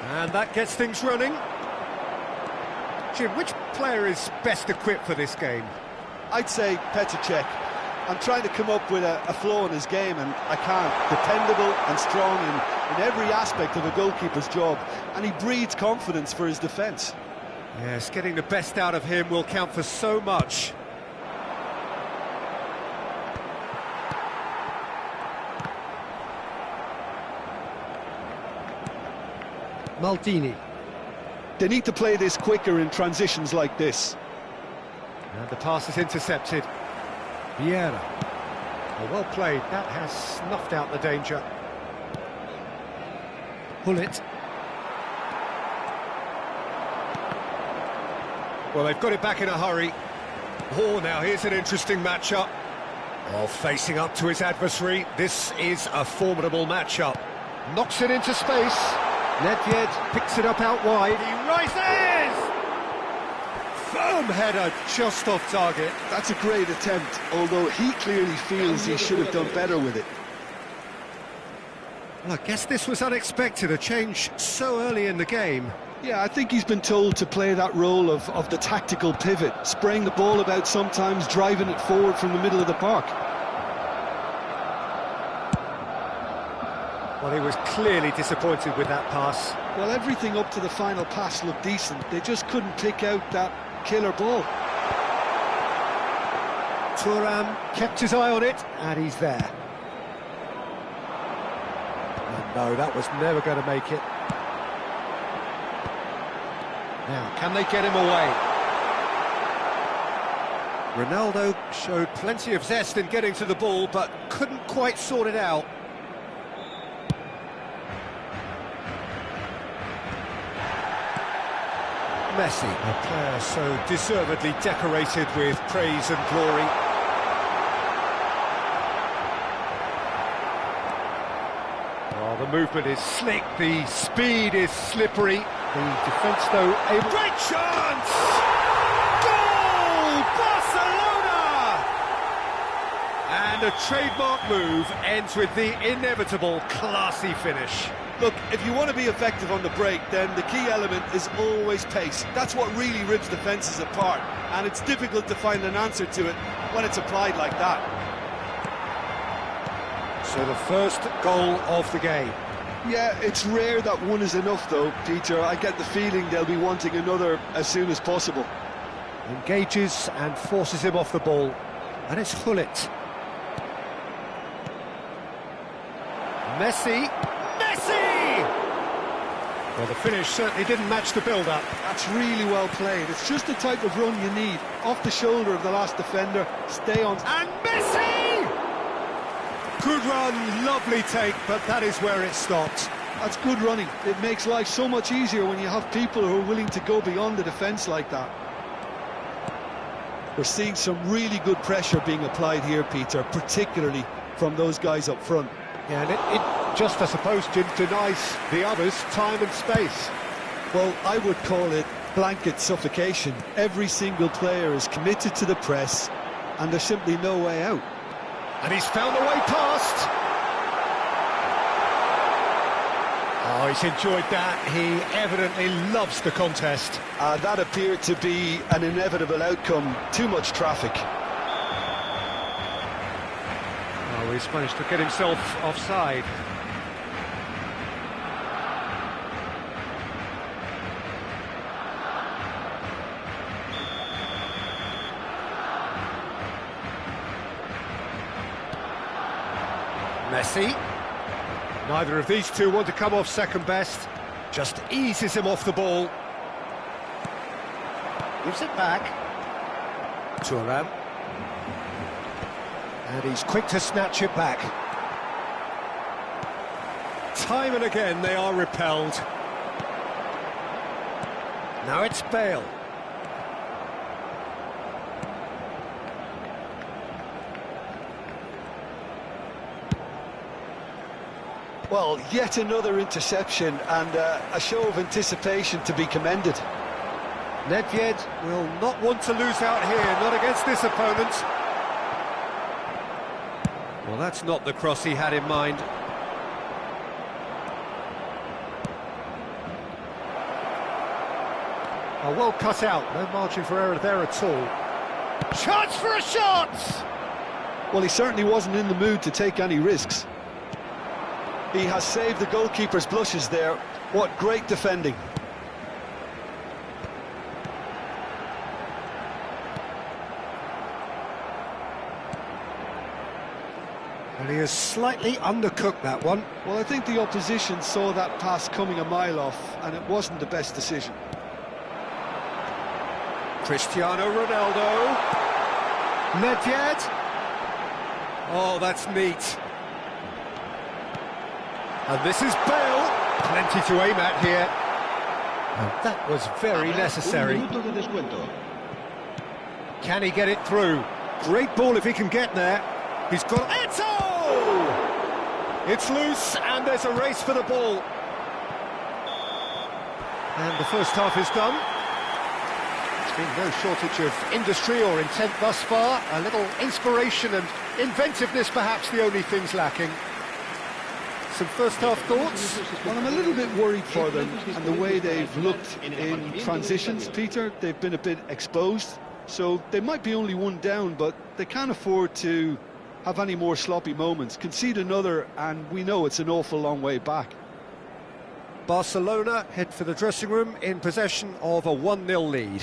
And that gets things running. Jim, which player is best equipped for this game? I'd say Petr Cech. I'm trying to come up with a flaw in his game, and I can't. Dependable and strong in every aspect of a goalkeeper's job, and he breeds confidence for his defence. Yes, getting the best out of him will count for so much. Maldini. They need to play this quicker in transitions like this. And the pass is intercepted. Vieira. Oh, well played. That has snuffed out the danger. Gullit. Well, they've got it back in a hurry. Oh, now here's an interesting matchup. Oh, facing up to his adversary. This is a formidable matchup. Knocks it into space. Nedved picks it up out wide. He rises! Firm header just off target. That's a great attempt, although he clearly feels he should have done better with it. Well, I guess this was unexpected, a change so early in the game. Yeah, I think he's been told to play that role of the tactical pivot, spraying the ball about sometimes, driving it forward from the middle of the park. Well, he was clearly disappointed with that pass. Well, everything up to the final pass looked decent. They just couldn't pick out that killer ball. Thuram kept his eye on it, and he's there. And no, that was never going to make it. Now, can they get him away? Ronaldo showed plenty of zest in getting to the ball, but couldn't quite sort it out. Messi, a player so deservedly decorated with praise and glory. Oh, the movement is slick, the speed is slippery. The defence, though, able... Great chance! Goal! Barcelona! And a trademark move ends with the inevitable classy finish. Look, if you want to be effective on the break, then the key element is always pace. That's what really rips defences apart, and it's difficult to find an answer to it when it's applied like that. So the first goal of the game. Yeah, it's rare that one is enough, though, Peter. I get the feeling they'll be wanting another as soon as possible. Engages and forces him off the ball, and it's Gullit. Messi! Well, the finish certainly didn't match the build-up. That's really well played. It's just the type of run you need. Off the shoulder of the last defender, stay on... And Messi! Good run, lovely take, but that is where it stopped. That's good running. It makes life so much easier when you have people who are willing to go beyond the defence like that. We're seeing some really good pressure being applied here, Peter, particularly from those guys up front. Yeah, and it just, I suppose, Jim, denies the others time and space. Well, I would call it blanket suffocation. Every single player is committed to the press, and there's simply no way out. And he's found a way past. Oh, he's enjoyed that. He evidently loves the contest. That appeared to be an inevitable outcome. Too much traffic. Oh, he's managed to get himself offside. Messi. Neither of these two want to come off second best. Just eases him off the ball. Gives it back. Thuram. And he's quick to snatch it back. Time and again they are repelled. Now it's Bale. Well, yet another interception and a show of anticipation to be commended. Nedved will not want to lose out here, not against this opponent. Well, that's not the cross he had in mind. Oh, well cut out, no margin for error there at all. Chance for a shot! Well, he certainly wasn't in the mood to take any risks. He has saved the goalkeeper's blushes there. What great defending. And he has slightly undercooked that one. Well, I think the opposition saw that pass coming a mile off, and it wasn't the best decision. Cristiano Ronaldo. Nedved. Oh, that's neat. And this is Bale. Plenty to aim at here. And that was very necessary. Can he get it through? Great ball if he can get there. He's got Eto'o! It's loose and there's a race for the ball. And the first half is done. There's been no shortage of industry or intent thus far. A little inspiration and inventiveness perhaps the only things lacking. Some first half thoughts? Well, I'm a little bit worried for them and the way they've looked in transitions, Peter. They've been a bit exposed, so they might be only one down, but they can't afford to have any more sloppy moments. Concede another and we know it's an awful long way back. Barcelona head for the dressing room in possession of a 1-0 lead.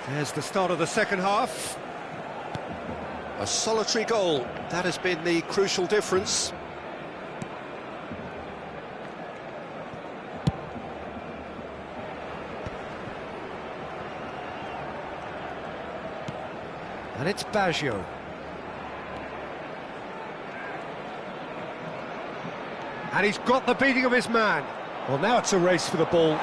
There's the start of the second half. A solitary goal, that has been the crucial difference. And it's Baggio. And he's got the beating of his man. Well, now it's a race for the ball.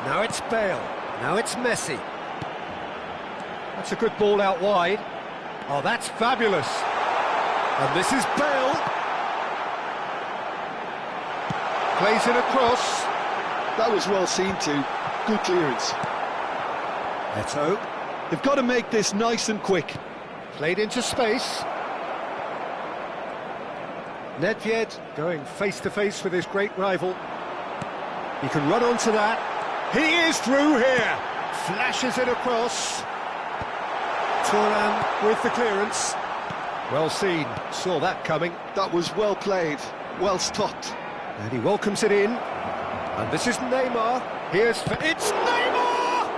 Now it's Bale, now it's Messi. That's a good ball out wide. Oh, that's fabulous. And this is Bale. Plays it across. That was well seen too. Good clearance. Eto'o. They've got to make this nice and quick. Played into space. Nedved going face-to-face with his great rival. He can run onto that. He is through here. Flashes it across. Thuram with the clearance. Well seen. Saw that coming. That was well played. Well stopped. And he welcomes it in. And this is Neymar. It's Neymar!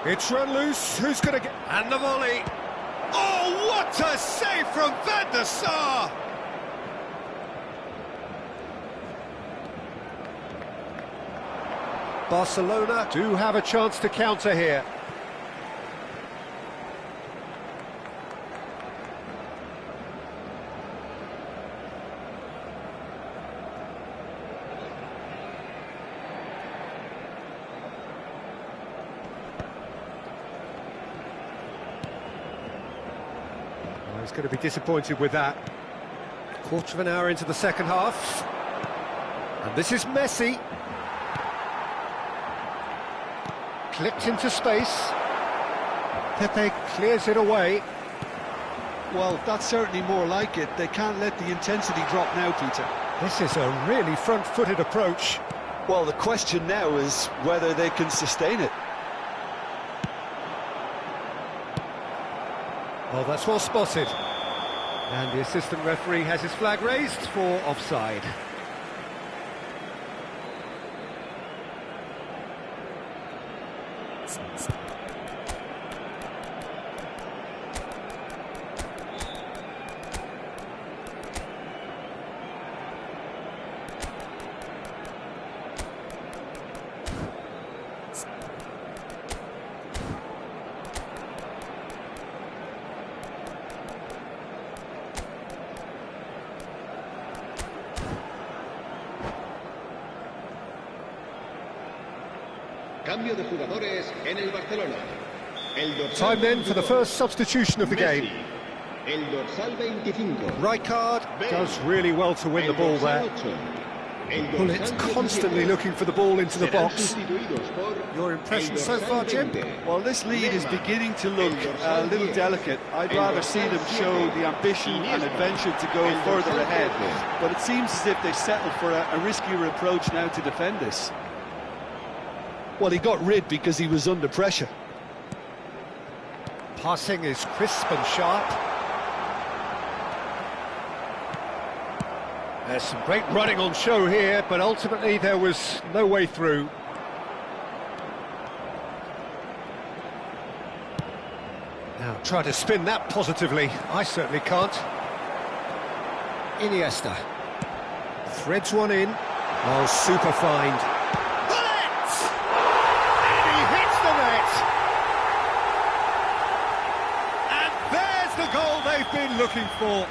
It's run loose. Who's going to get... And the volley. Oh, what a save from Van der Sar! Barcelona do have a chance to counter here. Oh, he's going to be disappointed with that. Quarter of an hour into the second half. And this is Messi. Clipped into space. Pepe clears it away. Well, that's certainly more like it. They can't let the intensity drop now, Peter. This is a really front-footed approach. Well, the question now is whether they can sustain it. Oh, that's well spotted. And the assistant referee has his flag raised for offside. Cambio de jugadores en el Barcelona. Time then for the first substitution of the game. El dorsal 25. Rijkaard does really well to win the ball there. Gullit constantly looking for the ball into the box. Your impression so far, Jim? Well, this lead is beginning to look a little delicate. I'd rather see them show the ambition and adventure to go further ahead. But it seems as if they've settled for a riskier approach now to defend this. Well, he got rid because he was under pressure. Passing is crisp and sharp. There's some great running on show here, but ultimately there was no way through. Now try to spin that positively. I certainly can't. Iniesta threads one in. Oh, super find. Bullet! And he hits the net. And there's the goal they've been looking for.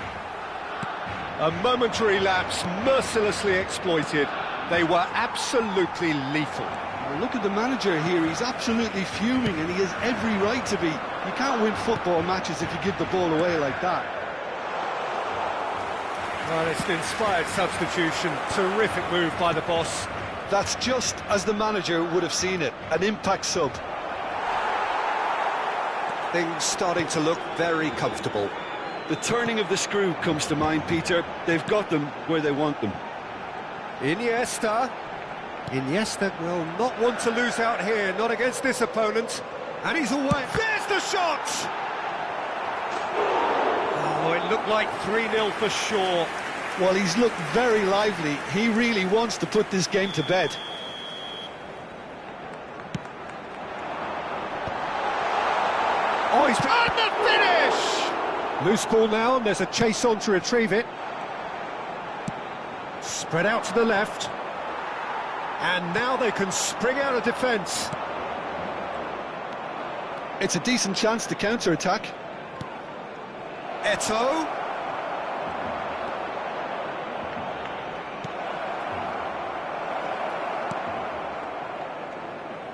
A momentary lapse, mercilessly exploited. They were absolutely lethal. Well, look at the manager here, he's absolutely fuming and he has every right to be. You can't win football matches if you give the ball away like that. Well, it's an inspired substitution, terrific move by the boss. That's just as the manager would have seen it, an impact sub. Things starting to look very comfortable. The turning of the screw comes to mind, Peter. They've got them where they want them. Iniesta will not want to lose out here, not against this opponent. And he's away. There's the shot! Oh, it looked like 3-0 for sure. Well, he's looked very lively. He really wants to put this game to bed. Oh, he's... And the finish! Loose ball now, and there's a chase on to retrieve it. Spread out to the left. And now they can spring out of defence. It's a decent chance to counter-attack. Eto'o.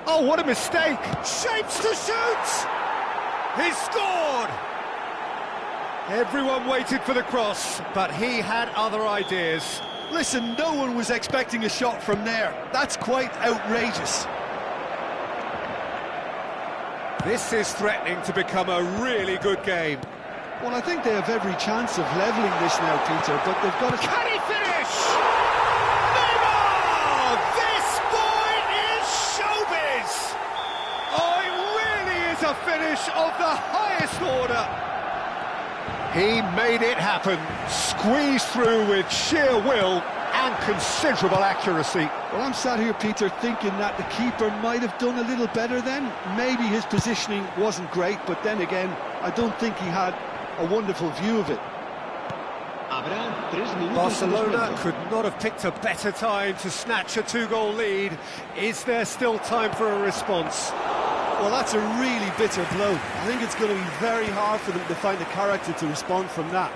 Oh, what a mistake! Shapes to shoot! He scored! Everyone waited for the cross, but he had other ideas. Listen, no one was expecting a shot from there. That's quite outrageous. This is threatening to become a really good game. Well, I think they have every chance of levelling this now, Peter, but they've got to... Can he finish? Neymar! This boy is showbiz! Oh, it really is a finish of the highest order. He made it happen, squeezed through with sheer will and considerable accuracy. Well, I'm sat here, Peter, thinking that the keeper might have done a little better then. Maybe his positioning wasn't great, but then again, I don't think he had a wonderful view of it. Barcelona could not have picked a better time to snatch a two-goal lead. Is there still time for a response? Well, that's a really bitter blow. I think it's going to be very hard for them to find the character to respond from that.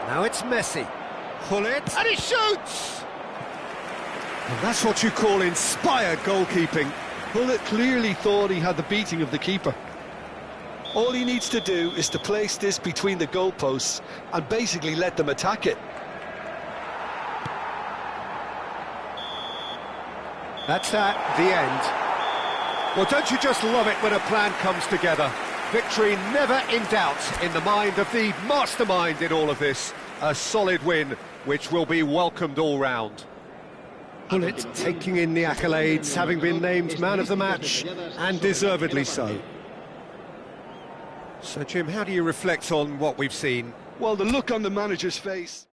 Now it's Messi. Gullit, and he shoots! And that's what you call inspired goalkeeping. Gullit clearly thought he had the beating of the keeper. All he needs to do is to place this between the goalposts and basically let them attack it. That's that, the end. Well, don't you just love it when a plan comes together? Victory never in doubt in the mind of the mastermind in all of this. A solid win, which will be welcomed all round. Gullit taking in the accolades, having been named man of the match, and deservedly so. So, Jim, how do you reflect on what we've seen? Well, the look on the manager's face...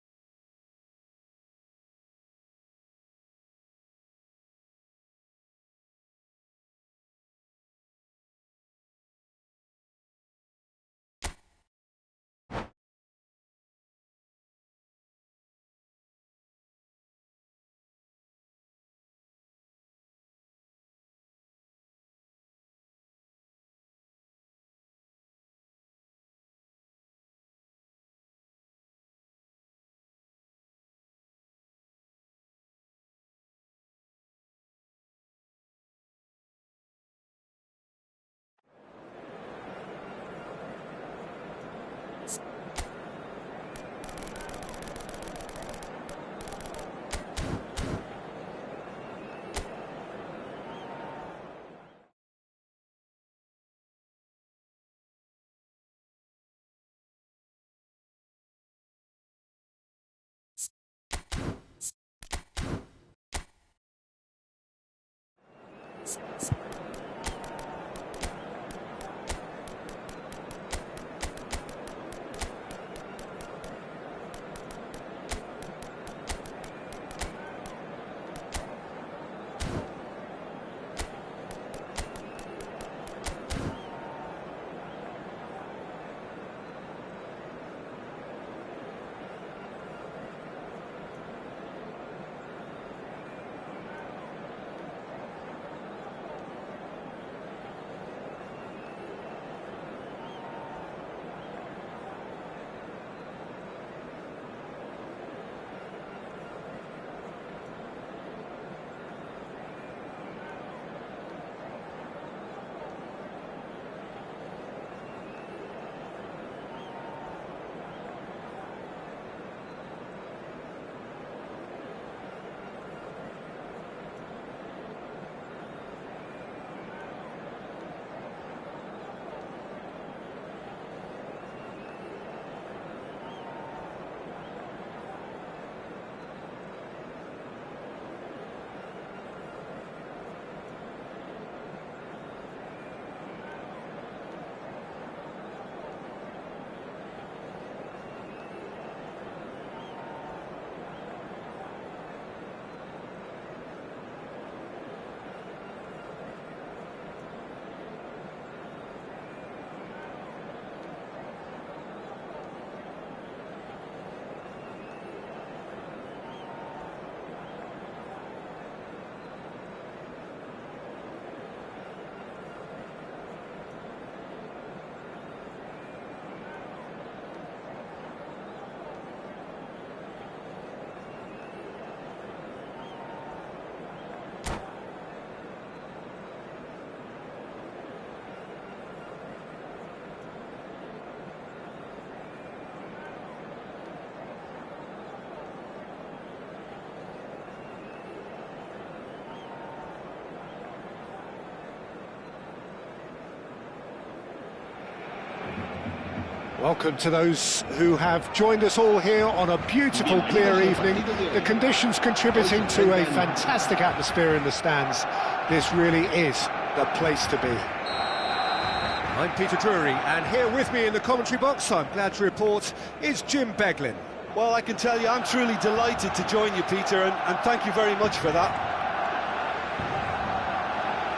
Welcome to those who have joined us all here on a beautiful, clear evening. The conditions contributing to a fantastic atmosphere in the stands. This really is the place to be. I'm Peter Drury, and here with me in the commentary box, I'm glad to report, is Jim Beglin. Well, I can tell you I'm truly delighted to join you, Peter, and thank you very much for that.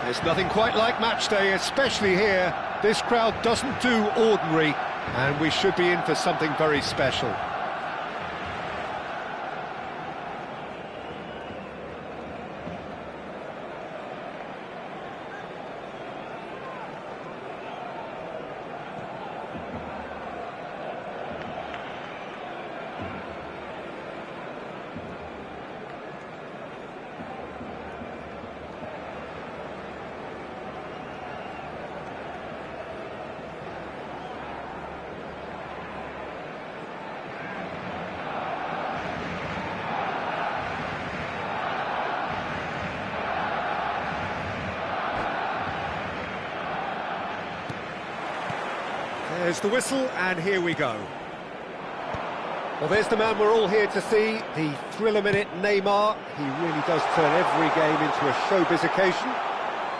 There's nothing quite like match day, especially here. This crowd doesn't do ordinary, and we should be in for something very special. There's the whistle, and here we go. Well, there's the man we're all here to see, the thriller-minute Neymar. He really does turn every game into a showbiz occasion.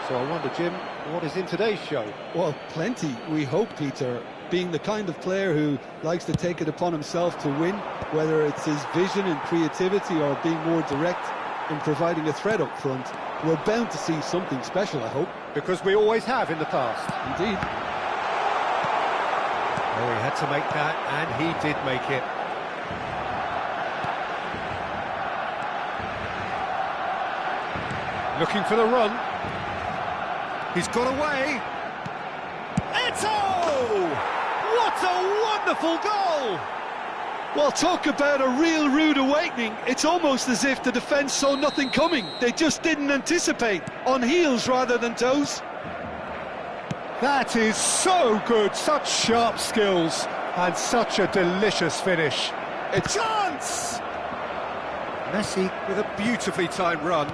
So I wonder, Jim, what is in today's show? Well, plenty, we hope, Peter. Being the kind of player who likes to take it upon himself to win, whether it's his vision and creativity or being more direct in providing a threat up front, we're bound to see something special, I hope. Because we always have in the past. Indeed. Oh, he had to make that, and he did make it. Looking for the run. He's got away. Eto'o! What a wonderful goal! Well, talk about a real rude awakening. It's almost as if the defence saw nothing coming. They just didn't anticipate, on heels rather than toes. That is so good, such sharp skills, and such a delicious finish. A chance! Messi with a beautifully timed run.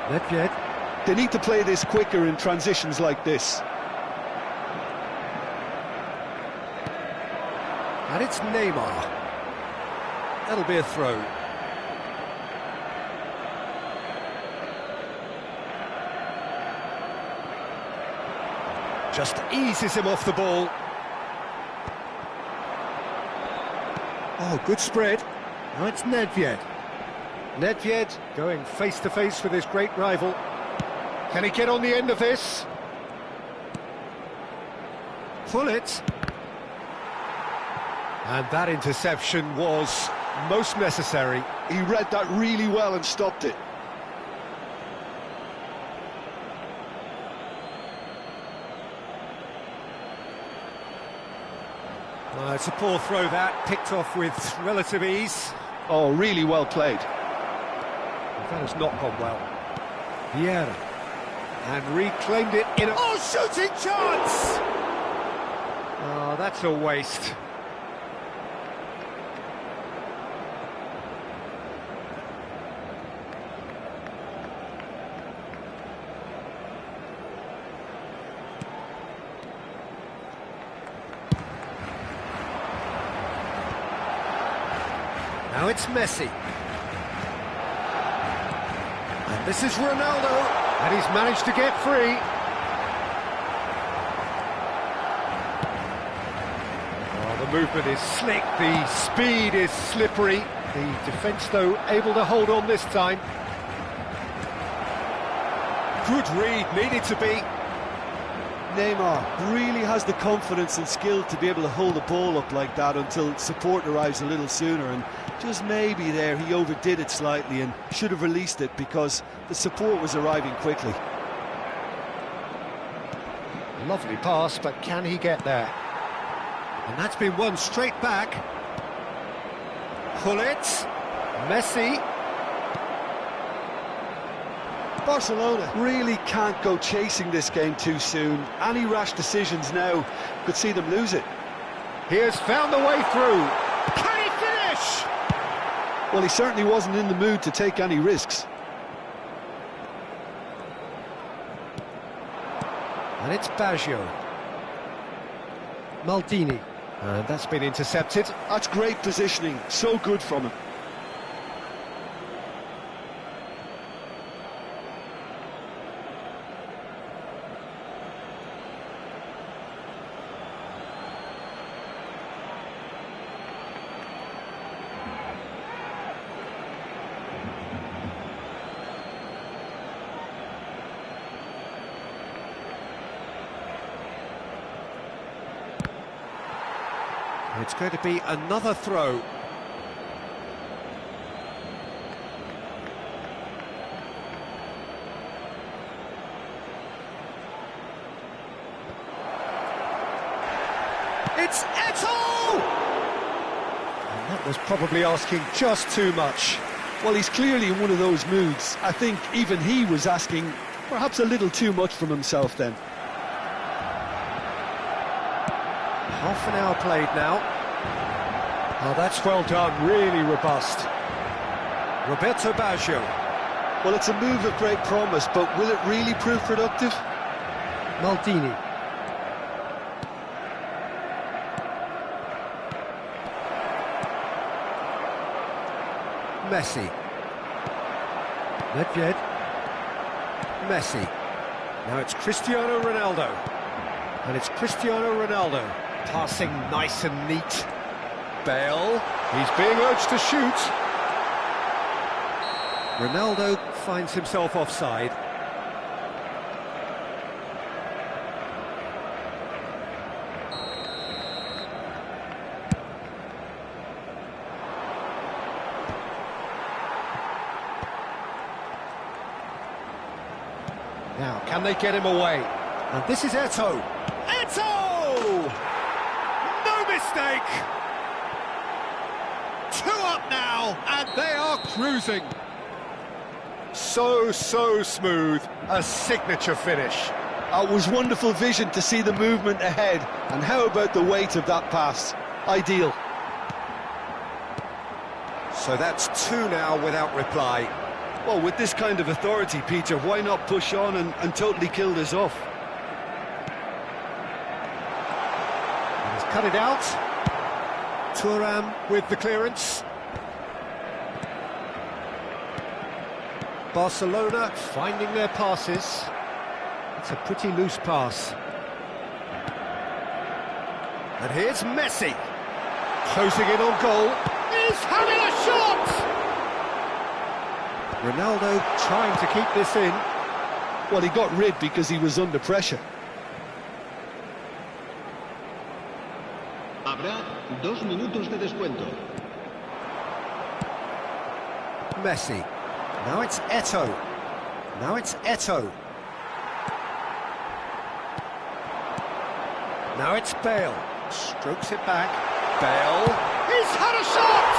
Nedved. They need to play this quicker in transitions like this. And it's Neymar. That'll be a throw. Just eases him off the ball. Oh, good spread. Now it's Nedved. Nedved going face-to-face with his great rival. Can he get on the end of this? Gullit. And that interception was most necessary. He read that really well and stopped it. It's a poor throw that, picked off with relative ease. Oh, really well played. That has not gone well. Vieira. And reclaimed it in a... Oh, shooting chance! Oh, that's a waste. Now it's Messi. And this is Ronaldo. And he's managed to get free. Oh, the movement is slick, the speed is slippery. The defence, though, able to hold on this time. Good read, needed to be. Neymar really has the confidence and skill to be able to hold the ball up like that until support arrives a little sooner, and just maybe there he overdid it slightly and should have released it because the support was arriving quickly. Lovely pass, but can he get there? And that's been won straight back. Gullit, Messi. Barcelona really can't go chasing this game too soon. Any rash decisions now could see them lose it. He has found the way through. Can he finish? Well, he certainly wasn't in the mood to take any risks. And it's Baggio. Maldini. And that's been intercepted. That's great positioning, so good from him. It's going to be another throw. It's Eto'o! And that was probably asking just too much. Well, he's clearly in one of those moods. I think even he was asking perhaps a little too much from himself then. Half an hour played now. Oh, that's well done, really robust. Roberto Baggio. Well, it's a move of great promise, but will it really prove productive? Maldini. Messi. Nedved. Messi. Now it's Cristiano Ronaldo. And it's Cristiano Ronaldo. Passing nice and neat. Bale. He's being urged to shoot. Ronaldo finds himself offside. Now, can they get him away? And this is Eto'o. Eto'o! No mistake! 2 up now, and they are cruising. So smooth. A signature finish. It was wonderful vision to see the movement ahead. And how about the weight of that pass? Ideal. So that's 2 now without reply. Well, with this kind of authority, Peter, why not push on and totally kill this off? He's cut it out. Thuram with the clearance. Barcelona finding their passes. It's a pretty loose pass. And here's Messi. Closing in on goal. He's having a shot! Ronaldo trying to keep this in. Well, he got rid because he was under pressure. Habrá 2 minutos de descuento. Messi. Now it's Eto'o. Now it's Eto'o. Now it's Bale. Strokes it back. Bale. He's had a shot!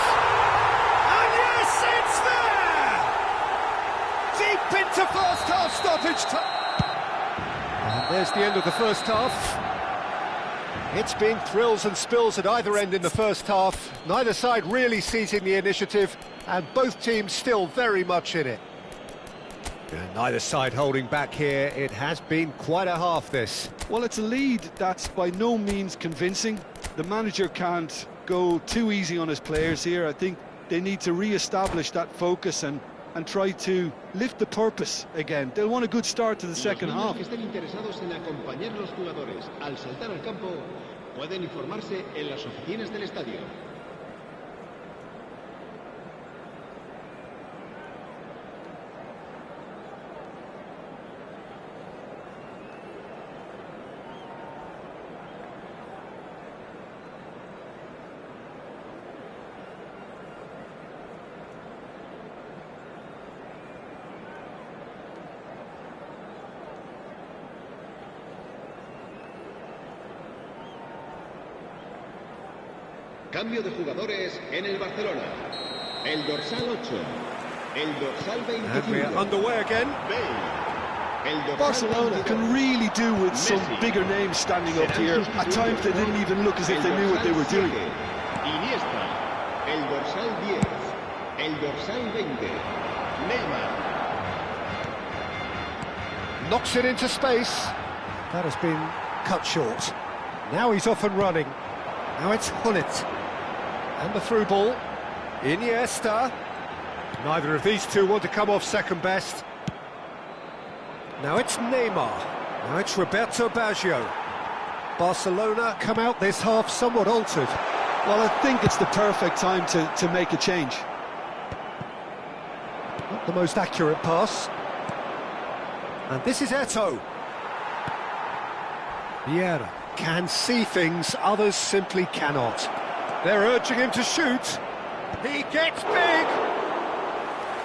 And yes, it's there! Deep into first half stoppage time. And there's the end of the first half. It's been thrills and spills at either end in the first half. Neither side really seizing the initiative, and both teams still very much in it. And neither side holding back here. It has been quite a half, this. Well, it's a lead that's by no means convincing. The manager can't go too easy on his players here. I think they need to re-establish that focus and try to lift the purpose again. They'll want a good start to the second half. Los que estén interesados en acompañar a los jugadores al saltar al campo pueden informarse en las oficinas del estadio. Cambio de jugadores en el Barcelona. El dorsal 8. El dorsal 25. And we're underway again. Bale. El dorsal Barcelona 22. can really do with some Messi. bigger names standing up here. At times they didn't even look as if they knew what they were doing. Iniesta. El dorsal 10. El dorsal 20. Neymar. Knocks it into space. That has been cut short. Now he's off and running. Now it's Gullit. And the through ball. Iniesta. Neither of these two want to come off second best. Now it's Neymar. Now it's Roberto Baggio. Barcelona come out this half somewhat altered. Well, I think it's the perfect time to make a change. Not the most accurate pass. And this is Eto'o. Vieira can see things others simply cannot. They're urging him to shoot. He gets big.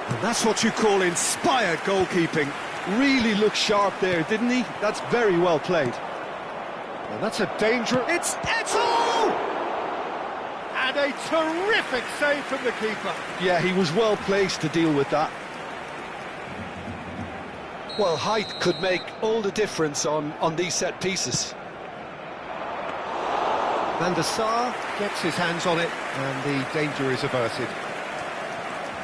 And that's what you call inspired goalkeeping. Really looked sharp there, didn't he? That's very well played. And that's a danger. It's Eto'o! And a terrific save from the keeper. Yeah, he was well placed to deal with that. Well, height could make all the difference on these set pieces. Van der Sar gets his hands on it, and the danger is averted.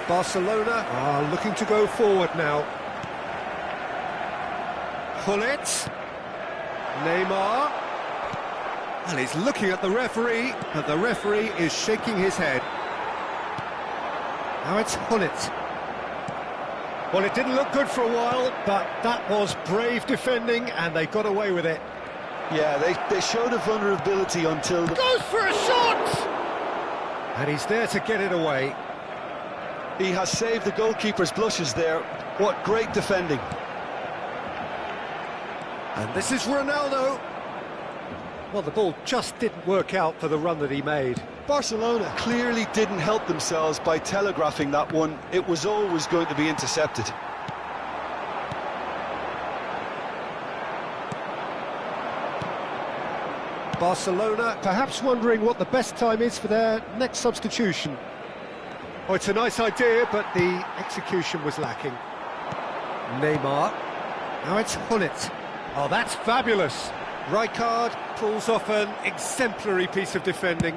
Barcelona are looking to go forward now. Gullit. Neymar. And he's looking at the referee, and the referee is shaking his head. Now it's Gullit. Well, it didn't look good for a while, but that was brave defending, and they got away with it. Yeah, they showed a vulnerability until... Goes for a shot! And he's there to get it away. He has saved the goalkeeper's blushes there. What great defending. And this is Ronaldo. Well, the ball just didn't work out for the run that he made. Barcelona clearly didn't help themselves by telegraphing that one. It was always going to be intercepted. Barcelona perhaps wondering what the best time is for their next substitution. Oh, it's a nice idea, but the execution was lacking. Neymar. Now it's Gullit. Oh, that's fabulous. Rijkaard pulls off an exemplary piece of defending.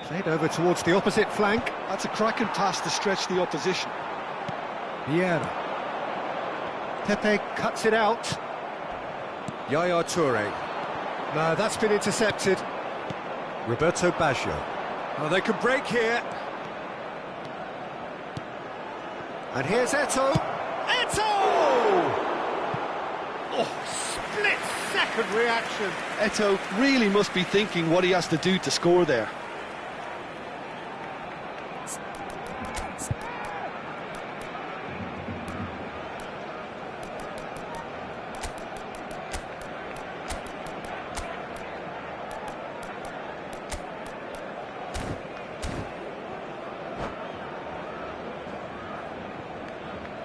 Played over towards the opposite flank. That's a cracking pass to stretch the opposition. Vieira. Pepe cuts it out. Yaya Toure. No, that's been intercepted. Roberto Baggio. Oh, they can break here. And here's Eto'o. Eto'o! Oh, splits second reaction. Eto'o really must be thinking what he has to do to score there.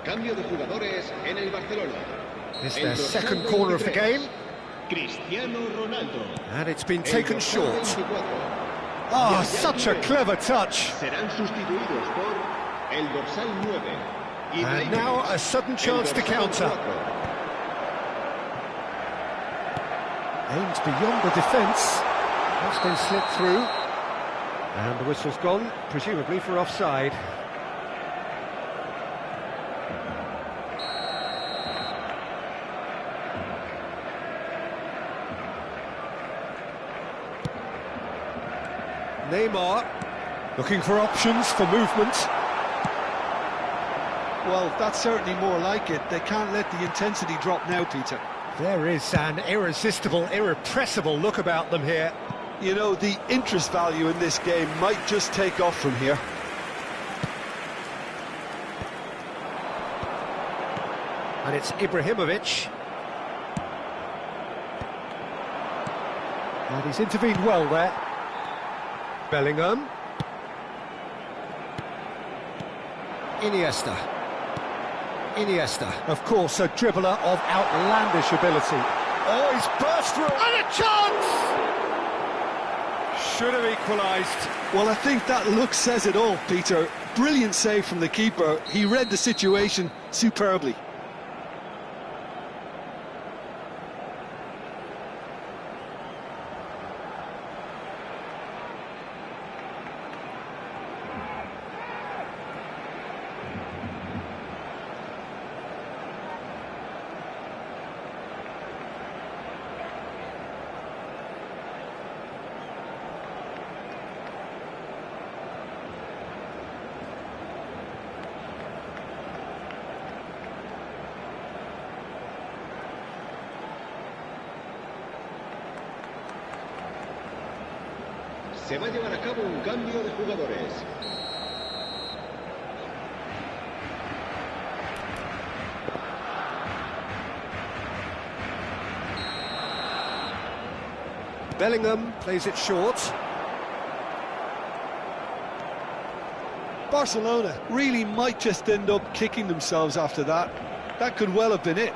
Cambio de jugadores en el Barcelona. It's El their dorsal second corner of the 23, game, Cristiano Ronaldo. and it's been El taken dorsal short. 24, Oh, Yaya such a Touré. clever touch. Serán sustituidos por el dorsal 9. And now a sudden chance to counter. Aims beyond the defence. That's been slipped through. And the whistle's gone, presumably for offside. Neymar looking for options for movement. Well, that's certainly more like it. They can't let the intensity drop now, Peter. There is an irresistible, irrepressible look about them here. You know, the interest value in this game might just take off from here. And it's Ibrahimovic. And he's intervened well there. Bellingham. Iniesta. Of course, a dribbler of outlandish ability. Oh, he's burst through. And a chance! Should have equalised. Well, I think that look says it all, Peter. Brilliant save from the keeper. He read the situation superbly. Se va a llevar a cabo un cambio de jugadores. Bellingham plays it short. Barcelona really might just end up kicking themselves after that. That could well have been it.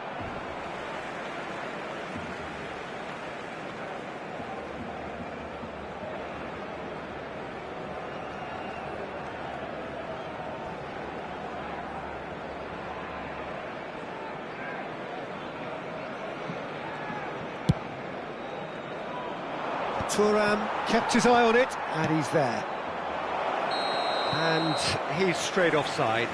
Thuram kept his eye on it, and he's there. And he's straight offside.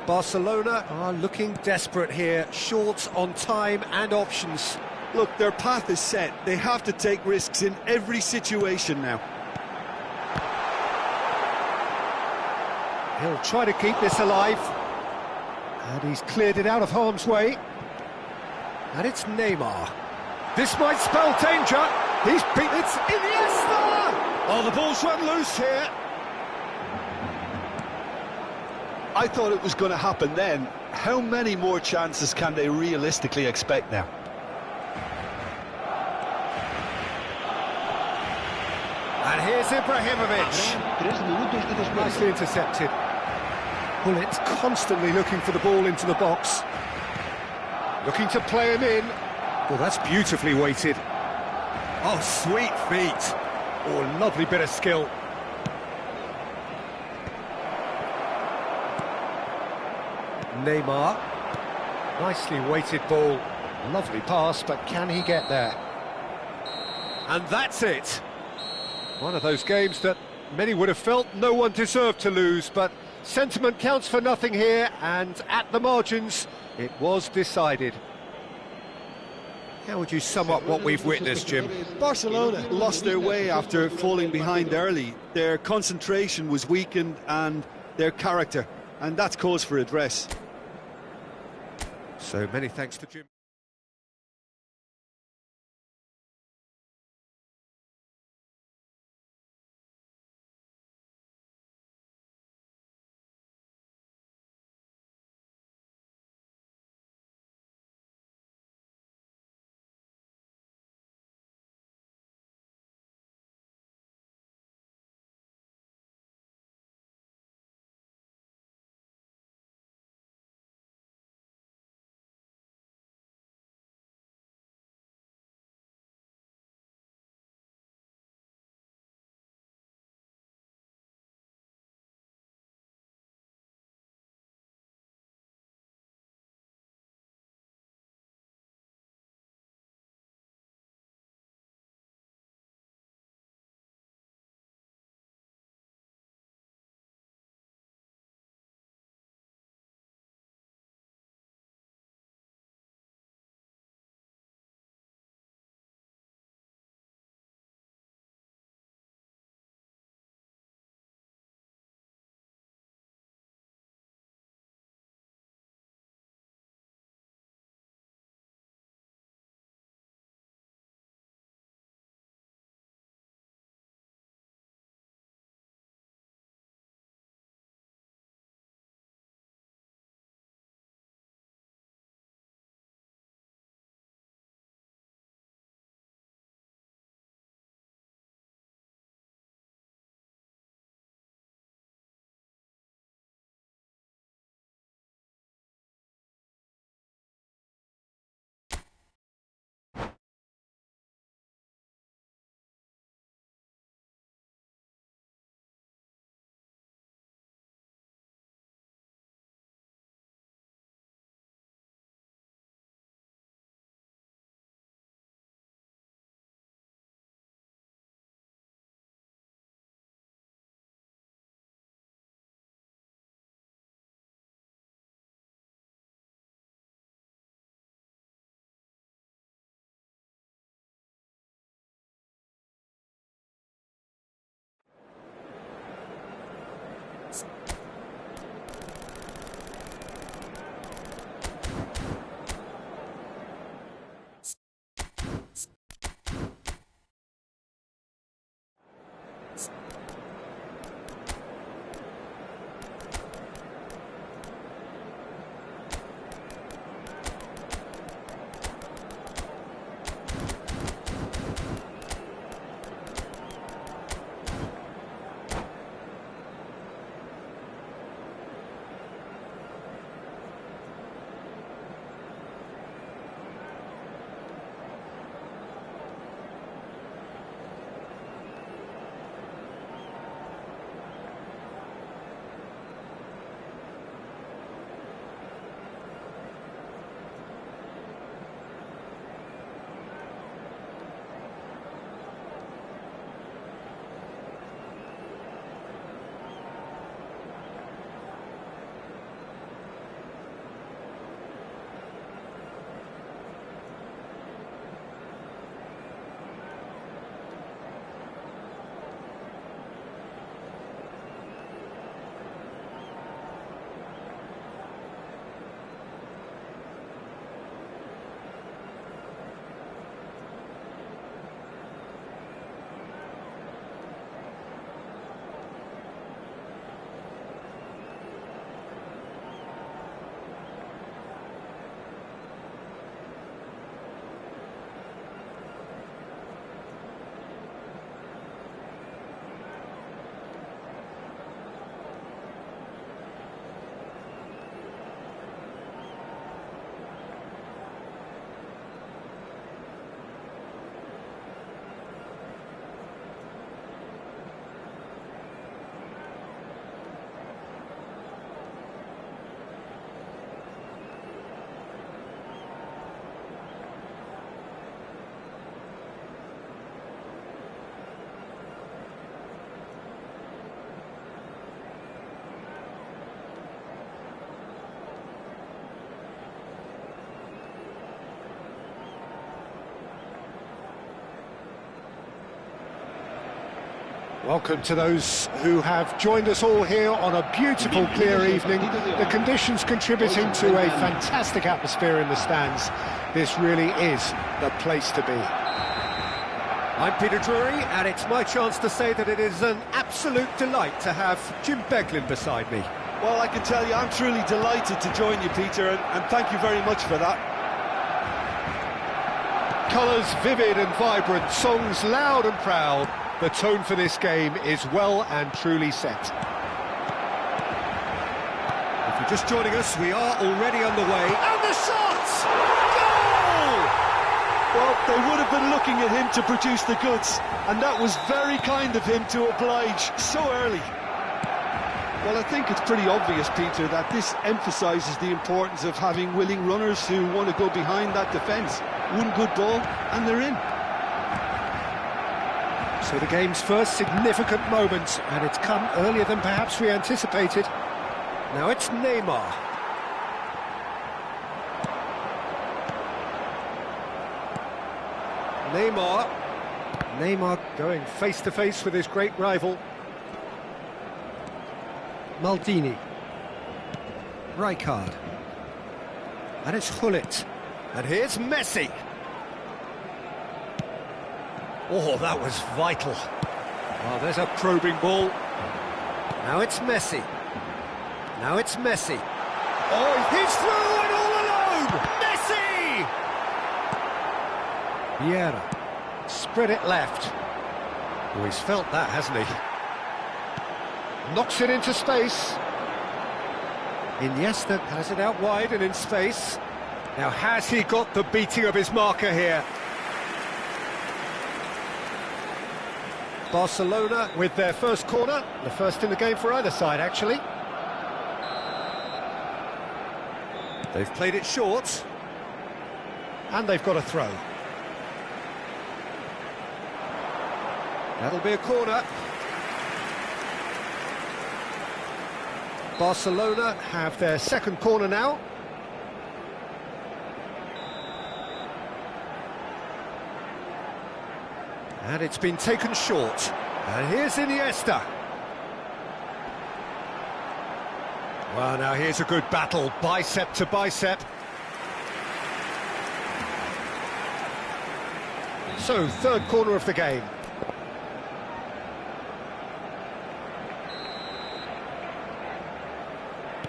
Barcelona are looking desperate here, short on time and options. Look, their path is set. They have to take risks in every situation now. He'll try to keep this alive. And he's cleared it out of harm's way. And it's Neymar. This might spell danger. He's beat it. Iniesta! Oh, the ball's run loose here. I thought it was going to happen then. How many more chances can they realistically expect now? And here's Ibrahimovic. 3 minutos de descuento. Nicely intercepted. Bullet constantly looking for the ball into the box. Looking to play him in. Well, that's beautifully weighted. Oh, sweet feet. Oh, lovely bit of skill. Neymar. Nicely weighted ball. Lovely pass, but can he get there? And that's it. One of those games that many would have felt no one deserved to lose, but sentiment counts for nothing here, and at the margins, it was decided. How would you sum up what we've witnessed, Jim? Barcelona lost their way after falling behind early. Their concentration was weakened and their character, and that's cause for address. So many thanks to Jim. Welcome to those who have joined us all here on a beautiful, clear evening. The conditions contributing to a fantastic atmosphere in the stands. This really is the place to be. I'm Peter Drury, and it's my chance to say that it is an absolute delight to have Jim Beglin beside me. Well, I can tell you, I'm truly delighted to join you, Peter, and thank you very much for that. Colours vivid and vibrant, songs loud and proud. The tone for this game is well and truly set. If you're just joining us, we are already underway. And the shot! Goal! Well, they would have been looking at him to produce the goods, and that was very kind of him to oblige so early. Well, I think it's pretty obvious, Peter, that this emphasises the importance of having willing runners who want to go behind that defence. One good ball, and they're in. So the game's first significant moment, and it's come earlier than perhaps we anticipated. Now it's Neymar. Neymar going face-to-face with his great rival. Maldini. Rijkaard. And it's Gullit. And here's Messi. Oh, that was vital. Oh, there's a probing ball. Now it's Messi. Oh, he's through and all alone! Messi! Vieira. Spread it left. Oh, he's felt that, hasn't he? Knocks it into space. Iniesta has it out wide and in space. Now, has he got the beating of his marker here? Barcelona with their first corner, the first in the game for either side, actually. They've played it short, and they've got a throw. That'll be a corner. Barcelona have their second corner now. And it's been taken short. And here's Iniesta. Well, now here's a good battle, bicep to bicep. So, third corner of the game.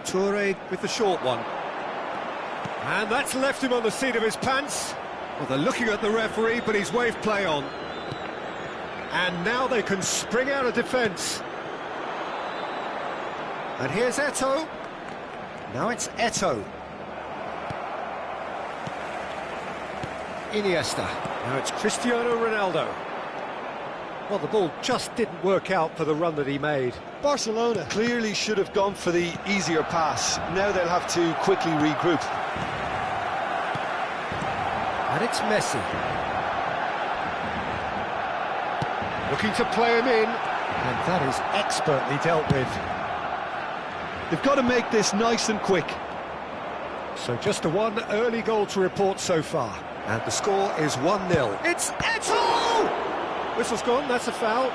Toure with the short one. And that's left him on the seat of his pants. Well, they're looking at the referee, but he's waved play on. And now they can spring out of defence. And here's Eto'o. Now it's Eto'o. Iniesta. Now it's Cristiano Ronaldo. Well, the ball just didn't work out for the run that he made. Barcelona clearly should have gone for the easier pass. Now they'll have to quickly regroup. And it's Messi. Looking to play him in, and that is expertly dealt with. They've got to make this nice and quick. So just a one early goal to report so far, and the score is 1-0. It's Eto'o! Whistle's gone, that's a foul.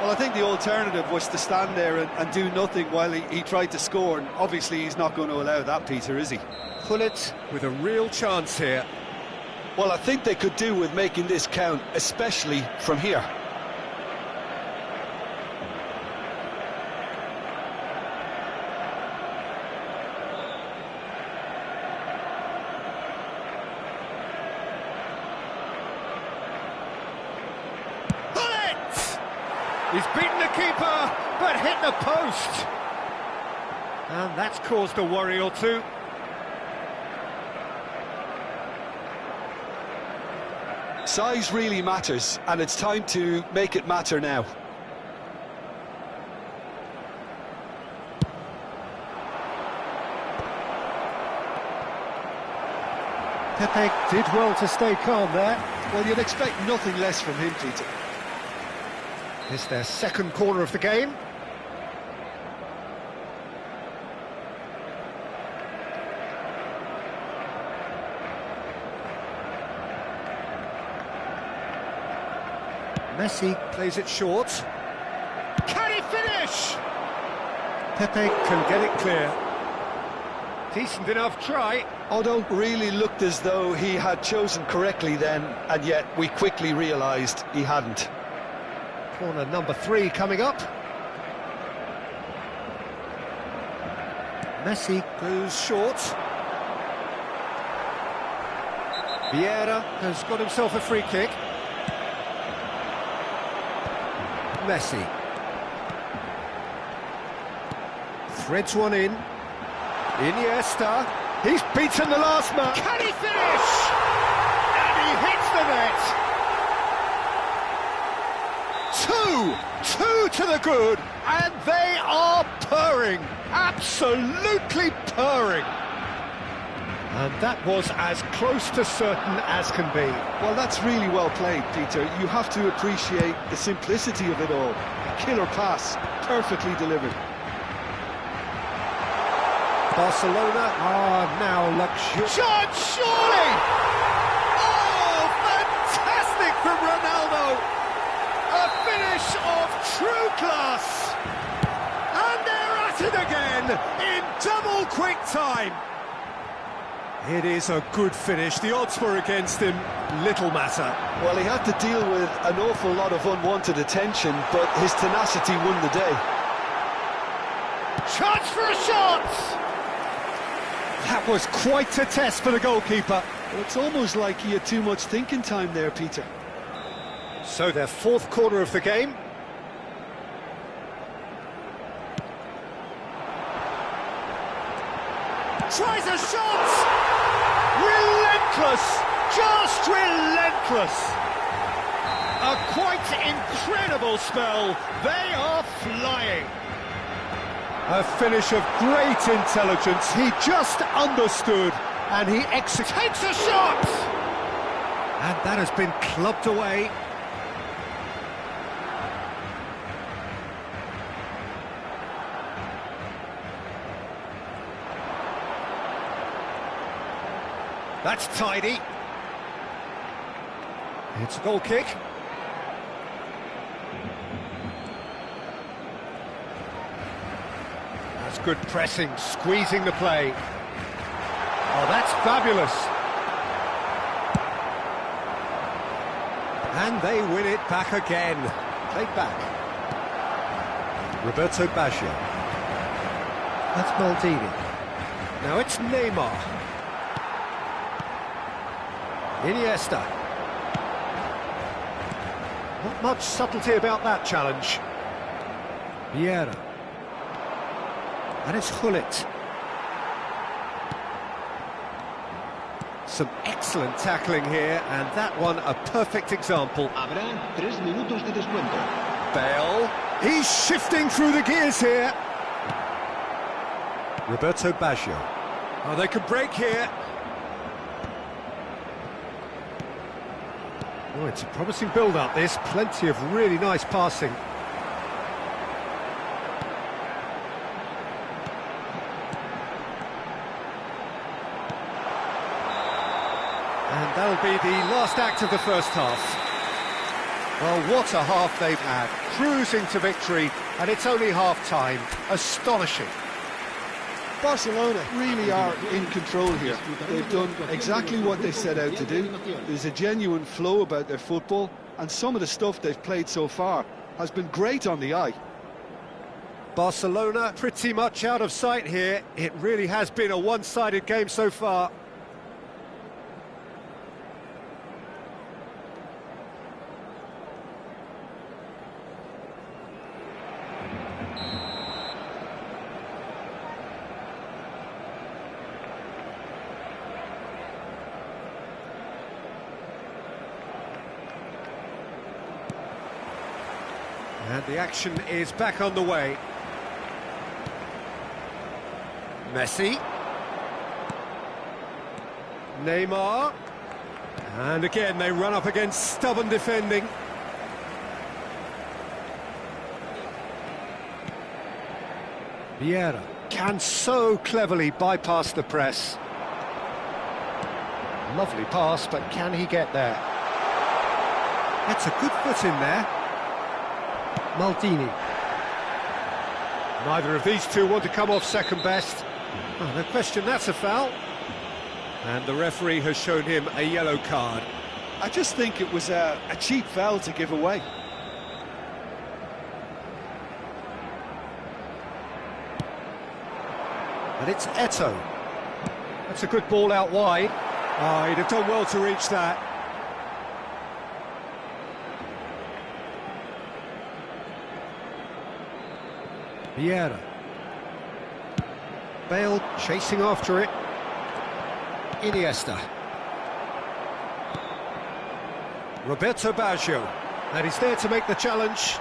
Well, I think the alternative was to stand there and do nothing while he tried to score, and obviously he's not going to allow that, Peter, is he? Gullit with a real chance here. Well, I think they could do with making this count, especially from here. He's beaten the keeper, but hit the post. And that's caused a worry or two. Size really matters, and it's time to make it matter now. Pepe did well to stay calm there. Well, you'd expect nothing less from him, Peter. It's their second corner of the game. Messi plays it short. finish! Pepe can get it clear. Decent enough try. Odo really looked as though he had chosen correctly then, and yet we quickly realised he hadn't. Corner number 3 coming up. Messi goes short. Vieira has got himself a free kick. Messi threads one in. Iniesta, he's beaten the last man. Can he finish? And he hits the net. Two to the good, and they are purring, absolutely purring. And that was as close to certain as can be. Well, that's really well played, Peter. You have to appreciate the simplicity of it all. A killer pass, perfectly delivered. Barcelona are now luxurious. Shot, surely! Oh, fantastic from Ronaldo! A finish of true class! And they're at it again in double quick time. It is a good finish. The odds were against him. Little matter. Well, he had to deal with an awful lot of unwanted attention, but his tenacity won the day. Chance for a shot! That was quite a test for the goalkeeper. It's almost like he had too much thinking time there, Peter. So their 4th corner of the game. Tries a shot! Relentless! Just relentless! A quite incredible spell. They are flying. A finish of great intelligence. He just understood, and he takes a shot! And that has been clubbed away. That's tidy. It's a goal kick. That's good pressing, squeezing the play. Oh, that's fabulous. And they win it back again. Played back. Roberto Baggio. That's Maldini. Now it's Neymar. Iniesta. Not much subtlety about that challenge. Vieira. And it's Gullit. Some excellent tackling here, and that one a perfect example. Habrá 3 minutos de descuento. Bale. He's shifting through the gears here. Roberto Baggio. Oh, they could break here. Oh, it's a promising build-up, this. Plenty of really nice passing. And that'll be the last act of the first half. Well, what a half they've had. Cruising to victory, and it's only half-time. Astonishing. Barcelona really are in control here. They've done exactly what they set out to do. There's a genuine flow about their football, and some of the stuff they've played so far has been great on the eye. Barcelona pretty much out of sight here. It really has been a one-sided game so far. And the action is back on the way. Messi. Neymar. And again, they run up against stubborn defending. Vieira can so cleverly bypass the press. Lovely pass, but can he get there? That's a good foot in there. Maldini. Neither of these two want to come off second best. Oh, no question, that's a foul. And the referee has shown him a yellow card. I just think it was a cheap foul to give away. And it's Eto'o. That's a good ball out wide. Oh, he'd have done well to reach that. Vieira. Bale chasing after it. Iniesta. Roberto Baggio. And he's there to make the challenge.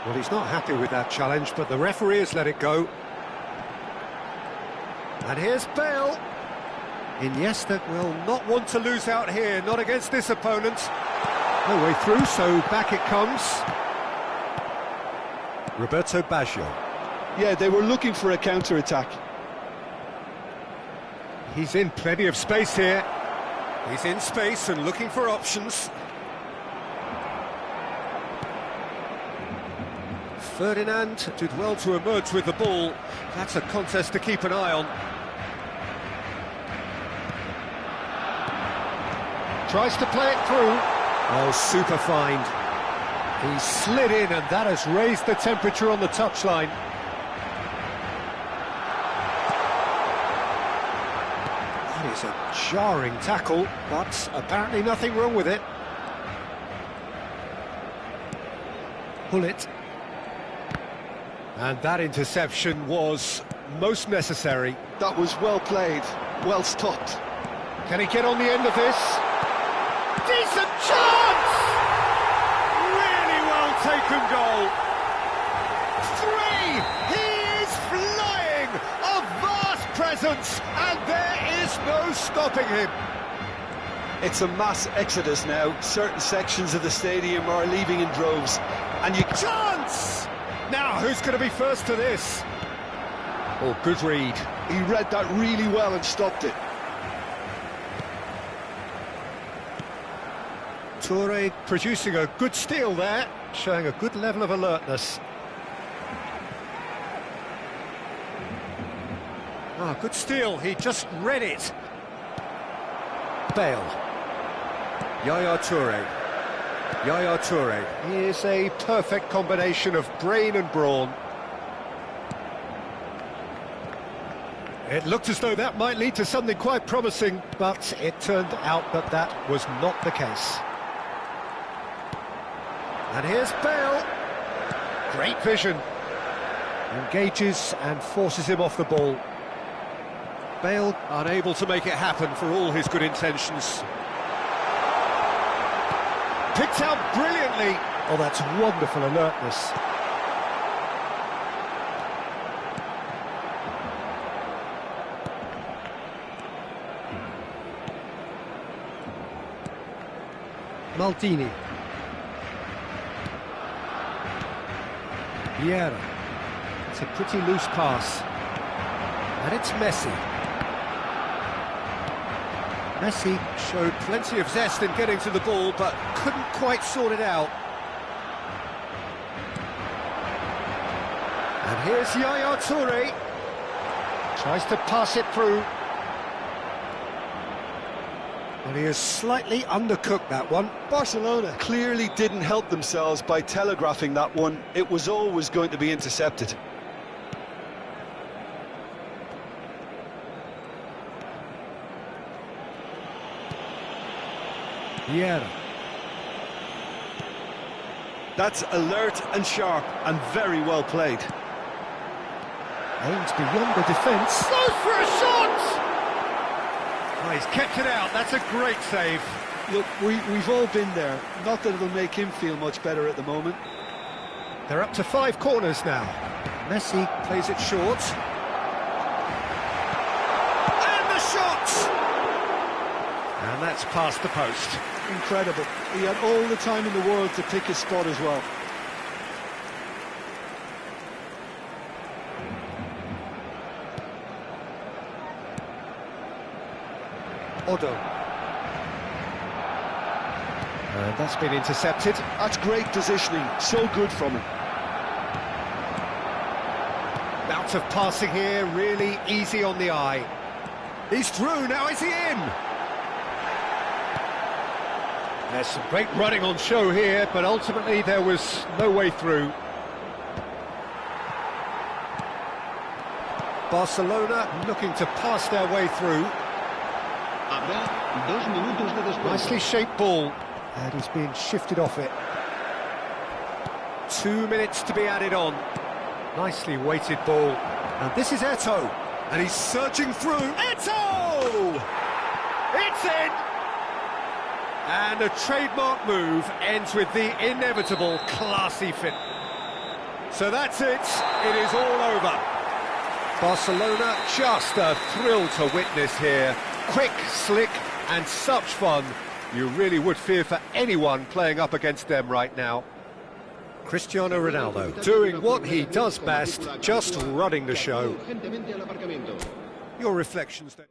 Well, he's not happy with that challenge, but the referee has let it go. And here's Bale. Iniesta will not want to lose out here, not against this opponent. No way through, so back it comes. Roberto Baggio. Yeah, they were looking for a counter-attack. He's in plenty of space here. He's in space and looking for options. Ferdinand did well to emerge with the ball. That's a contest to keep an eye on. Tries to play it through. Oh, super find. He slid in and that has raised the temperature on the touchline. That is a jarring tackle, but apparently nothing wrong with it. Gullit. And that interception was most necessary. That was well played, well stopped. Can he get on the end of this? Decent chance! Really well taken goal. 3! He is flying! A vast presence, and there is no stopping him. It's a mass exodus now. Certain sections of the stadium are leaving in droves. And you... Chance! Now, who's going to be first to this? Oh, good read. He read that really well and stopped it. Toure producing a good steal there, showing a good level of alertness. Ah, good steal, he just read it. Bale. Yaya Toure. Yaya Toure. He is a perfect combination of brain and brawn. It looked as though that might lead to something quite promising, but it turned out that that was not the case. And here's Bale. Great vision. Engages and forces him off the ball. Bale unable to make it happen for all his good intentions. Picked out brilliantly. Oh, that's wonderful alertness. Maldini. Vieira. It's a pretty loose pass. And it's Messi. Messi showed plenty of zest in getting to the ball, but couldn't quite sort it out. And here's Yaya Toure. Tries to pass it through. Well, he has slightly undercooked that one. Barcelona clearly didn't help themselves by telegraphing that one. It was always going to be intercepted. Vieira. That's alert and sharp and very well played. Aims beyond the defence. Goes for a shot! Oh, he's kept it out. That's a great save. Look, we've all been there. Not that it'll make him feel much better at the moment. They're up to 5 corners now. Messi plays it short. And the shot! And that's past the post. Incredible. He had all the time in the world to pick his spot as well. Odo. And that's been intercepted. That's great positioning. So good from him. Bout of passing here, really easy on the eye. He's through, now is he in? There's some great running on show here, but ultimately there was no way through. Barcelona looking to pass their way through. Habrá 2 minutos de descuento. Nicely shaped ball, and he's being shifted off it. 2 minutes to be added on. Nicely weighted ball. And this is Eto'o, and he's searching through. Eto'o! It's in! And a trademark move ends with the inevitable classy fin. So that's it. It is all over. Barcelona, just a thrill to witness here. Quick, slick, and such fun. You really would fear for anyone playing up against them right now. Cristiano Ronaldo doing what he does best, just running the show. Your reflections then?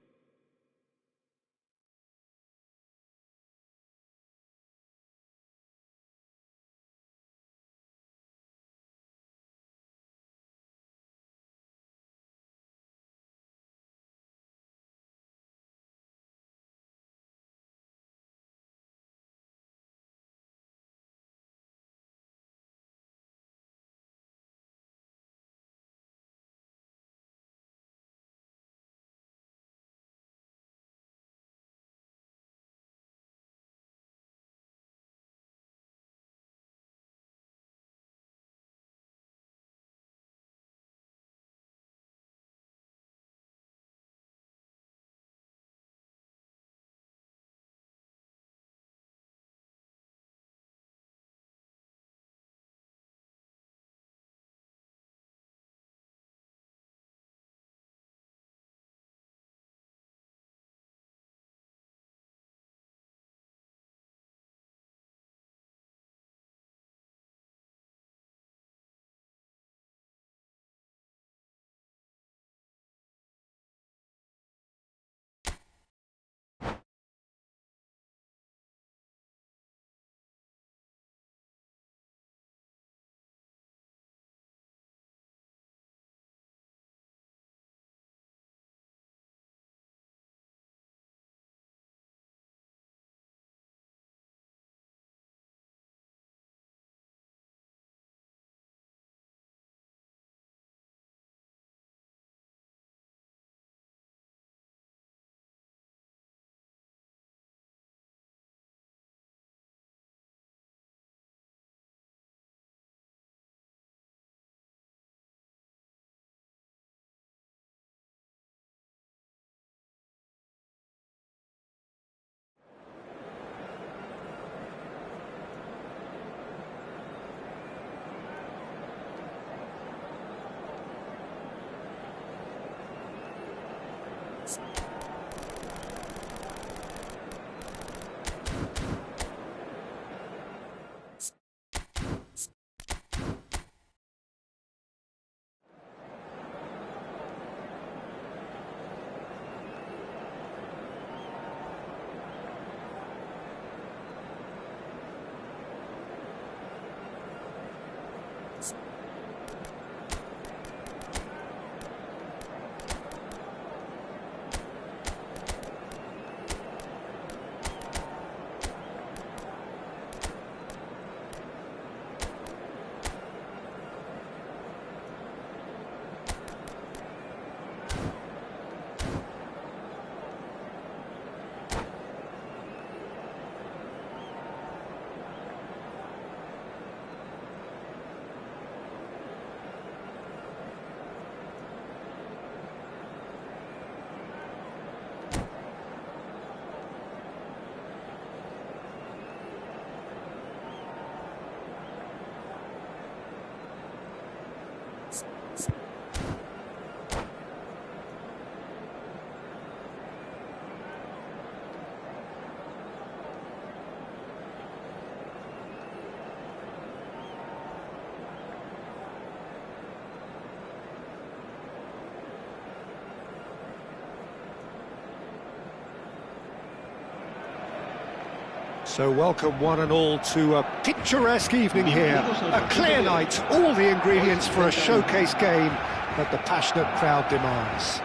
So welcome one and all to a picturesque evening here, a clear night, all the ingredients for a showcase game, but the passionate crowd demands.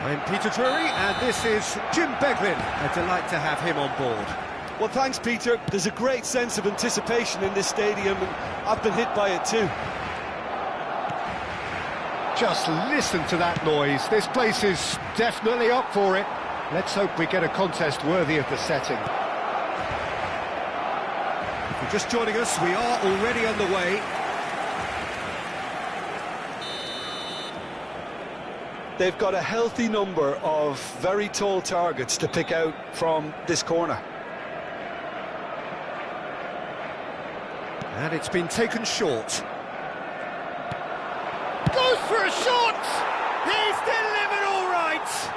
I'm Peter Drury, and this is Jim Beglin. A delight to have him on board. Well, thanks, Peter. There's a great sense of anticipation in this stadium, and I've been hit by it too. Just listen to that noise. This place is definitely up for it. Let's hope we get a contest worthy of the setting. If you're just joining us, we are already underway. They've got a healthy number of very tall targets to pick out from this corner. And it's been taken short. Goes for a shot! He's delivered all right!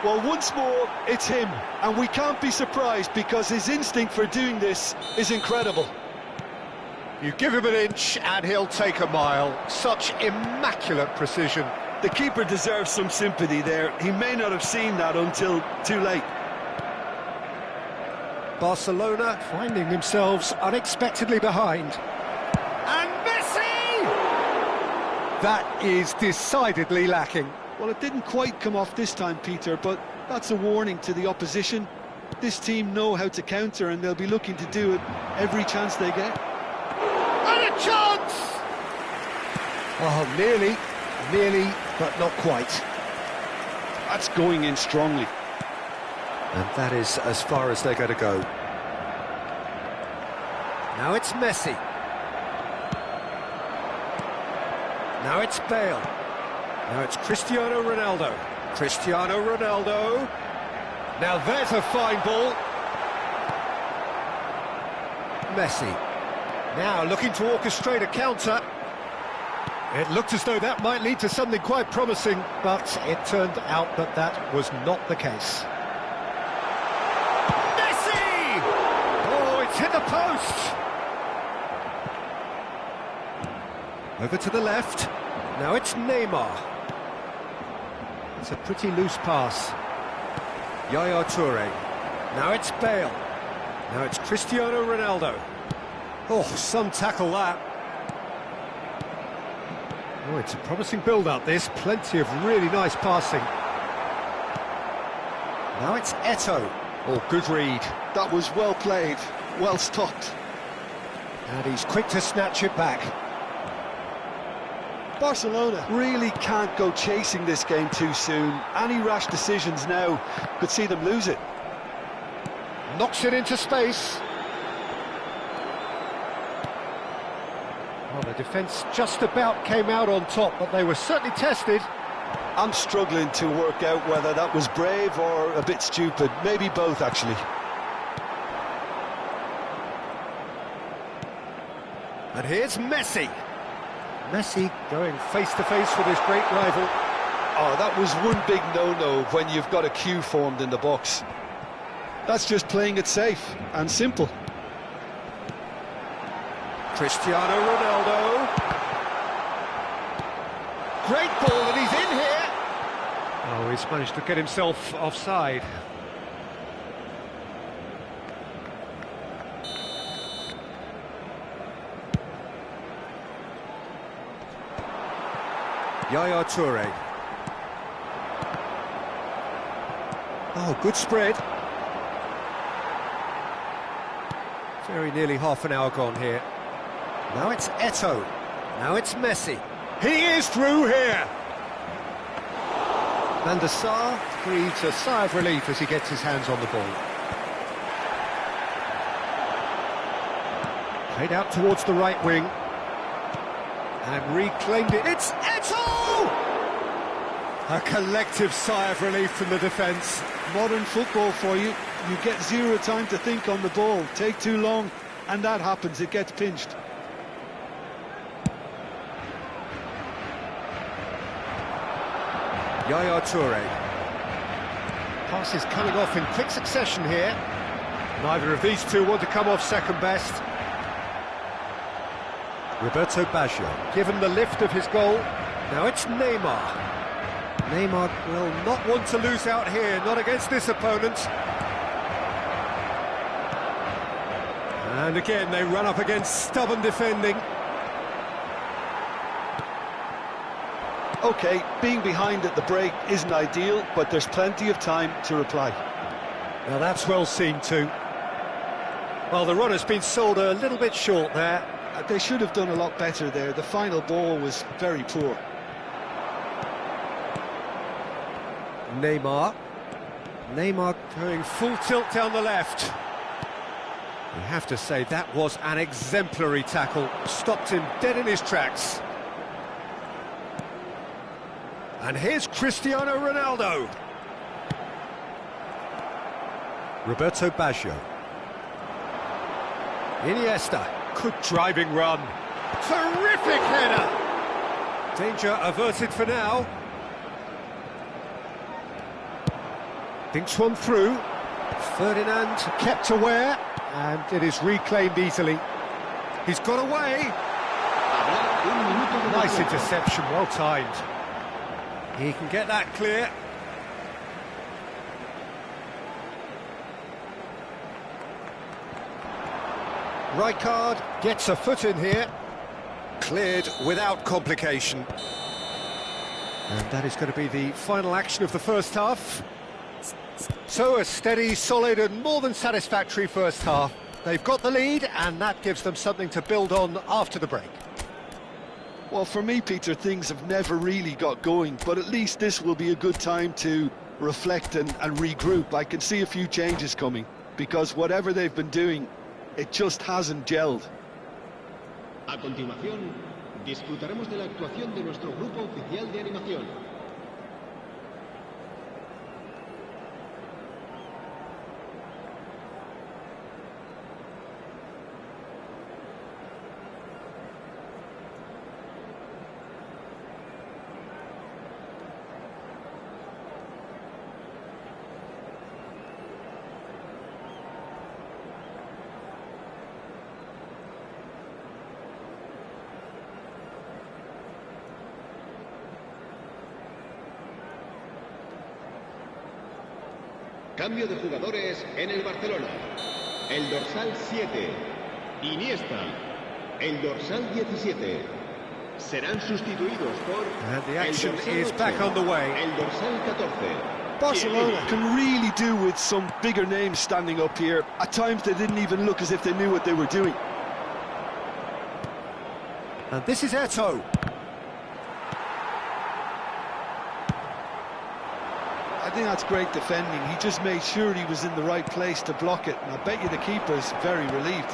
Well, once more, it's him, and we can't be surprised because his instinct for doing this is incredible. You give him an inch and he'll take a mile. Such immaculate precision. The keeper deserves some sympathy there. He may not have seen that until too late. Barcelona finding themselves unexpectedly behind. And Messi! That is decidedly lacking. Well, it didn't quite come off this time, Peter, but that's a warning to the opposition. This team know how to counter, and they'll be looking to do it every chance they get. And a chance! Oh, nearly, but not quite. That's going in strongly. And that is as far as they're going to go. Now it's Messi. Now it's Bale. Now it's Cristiano Ronaldo. Cristiano Ronaldo. Now there's a fine ball. Messi. Now looking to orchestrate a counter. It looked as though that might lead to something quite promising, but it turned out that that was not the case. Messi! Oh, it's hit the post! Over to the left. Now it's Neymar. It's a pretty loose pass. Yaya Toure. Now it's Bale. Now it's Cristiano Ronaldo. Oh, some tackle that. Oh, it's a promising build-up, this. Plenty of really nice passing. Now it's Eto'o. Oh, good read. That was well played, well stopped. And he's quick to snatch it back. Barcelona really can't go chasing this game too soon. Any rash decisions now could see them lose it. Knocks it into space. Well, the defence just about came out on top, but they were certainly tested. I'm struggling to work out whether that was brave or a bit stupid. Maybe both, actually. And here's Messi. Messi going face-to-face with his great rival. Oh, that was one big no-no when you've got a queue formed in the box. That's just playing it safe and simple. Cristiano Ronaldo. Great ball, and he's in here. Oh, he's managed to get himself offside. Yaya Toure. Oh, good spread. Very nearly half an hour gone here. Now it's Eto'o. Now it's Messi. He is through here. Van der Sar breathes a sigh of relief as he gets his hands on the ball. Played out towards the right wing. And reclaimed it. It's Eto'o! A collective sigh of relief from the defence. Modern football for you. You get zero time to think on the ball. Take too long, and that happens. It gets pinched. Yaya Toure. Passes coming off in quick succession here. Neither of these two want to come off second best. Roberto Baggio, given the lift of his goal. Now it's Neymar. Neymar will not want to lose out here, not against this opponent. And again, they run up against stubborn defending. OK, being behind at the break isn't ideal, but there's plenty of time to reply. Now that's well seen too. Well, the run has been sold a little bit short there. They should have done a lot better there. The final ball was very poor. Neymar going full tilt down the left. You have to say that was an exemplary tackle. Stopped him dead in his tracks. And here's Cristiano Ronaldo. Roberto Baggio. Iniesta. Good driving run. Terrific header. Danger averted for now. Dinks one through. Ferdinand kept aware, and it is reclaimed easily. He's got away. Nice interception, well timed. He can get that clear. Rijkaard gets a foot in here. Cleared without complication. And that is going to be the final action of the first half. So a steady, solid and more than satisfactory first half. They've got the lead and that gives them something to build on after the break. Well, for me, Peter, things have never really got going, but at least this will be a good time to reflect and regroup. I can see a few changes coming, because whatever they've been doing, it just hasn't gelled. A continuación, disfrutaremos de la actuación de nuestro grupo oficial de animación. Cambio de jugadores en el Barcelona. El dorsal 7, Iniesta. El dorsal 17. Serán sustituidos por... And the action is back on the way. El dorsal 14. Barcelona can really do with some bigger names standing up here. At times they didn't even look as if they knew what they were doing. And this is Eto'o. I think that's great defending. He just made sure he was in the right place to block it, and I bet you the keeper's very relieved.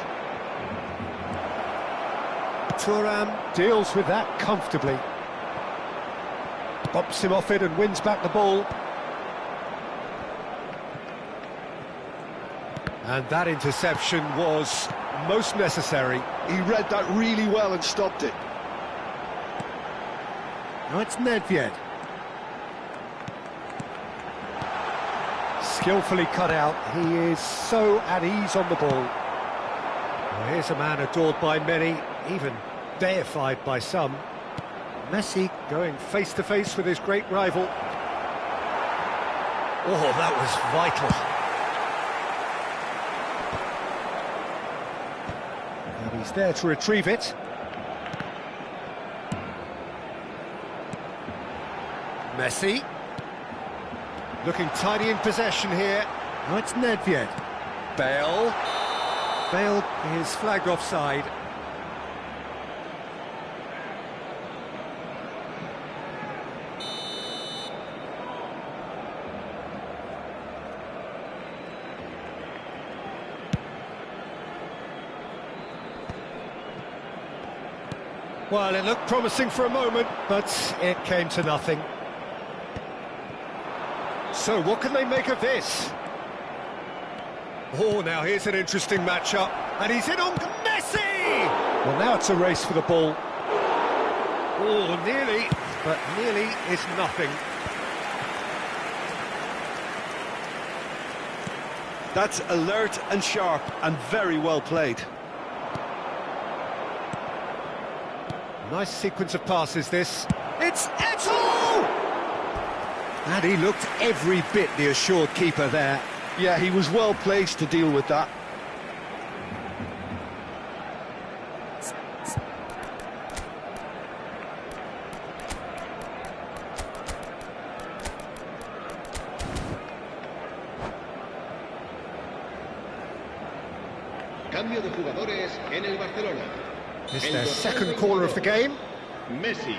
Thuram deals with that comfortably. Bumps him off it and wins back the ball. And that interception was most necessary. He read that really well and stopped it. Now it's Nedved. Skillfully cut out. He is so at ease on the ball. Well, here's a man adored by many, even deified by some. Messi going face-to-face with his great rival. Oh, that was vital. And he's there to retrieve it. Messi. Looking tidy in possession here. Now it's Nedved. Bale. Bale is flagged offside. Well, it looked promising for a moment, but it came to nothing. So, what can they make of this? Oh, now here's an interesting matchup. And he's in on Messi! Well, now it's a race for the ball. Oh, nearly, but nearly is nothing. That's alert and sharp and very well played. Nice sequence of passes, this. It's Eto'o! And he looked every bit the assured keeper there. Yeah, he was well placed to deal with that. cambio de jugadores en el Barcelona. It's El their dorsal second corner of the 22, game. Messi.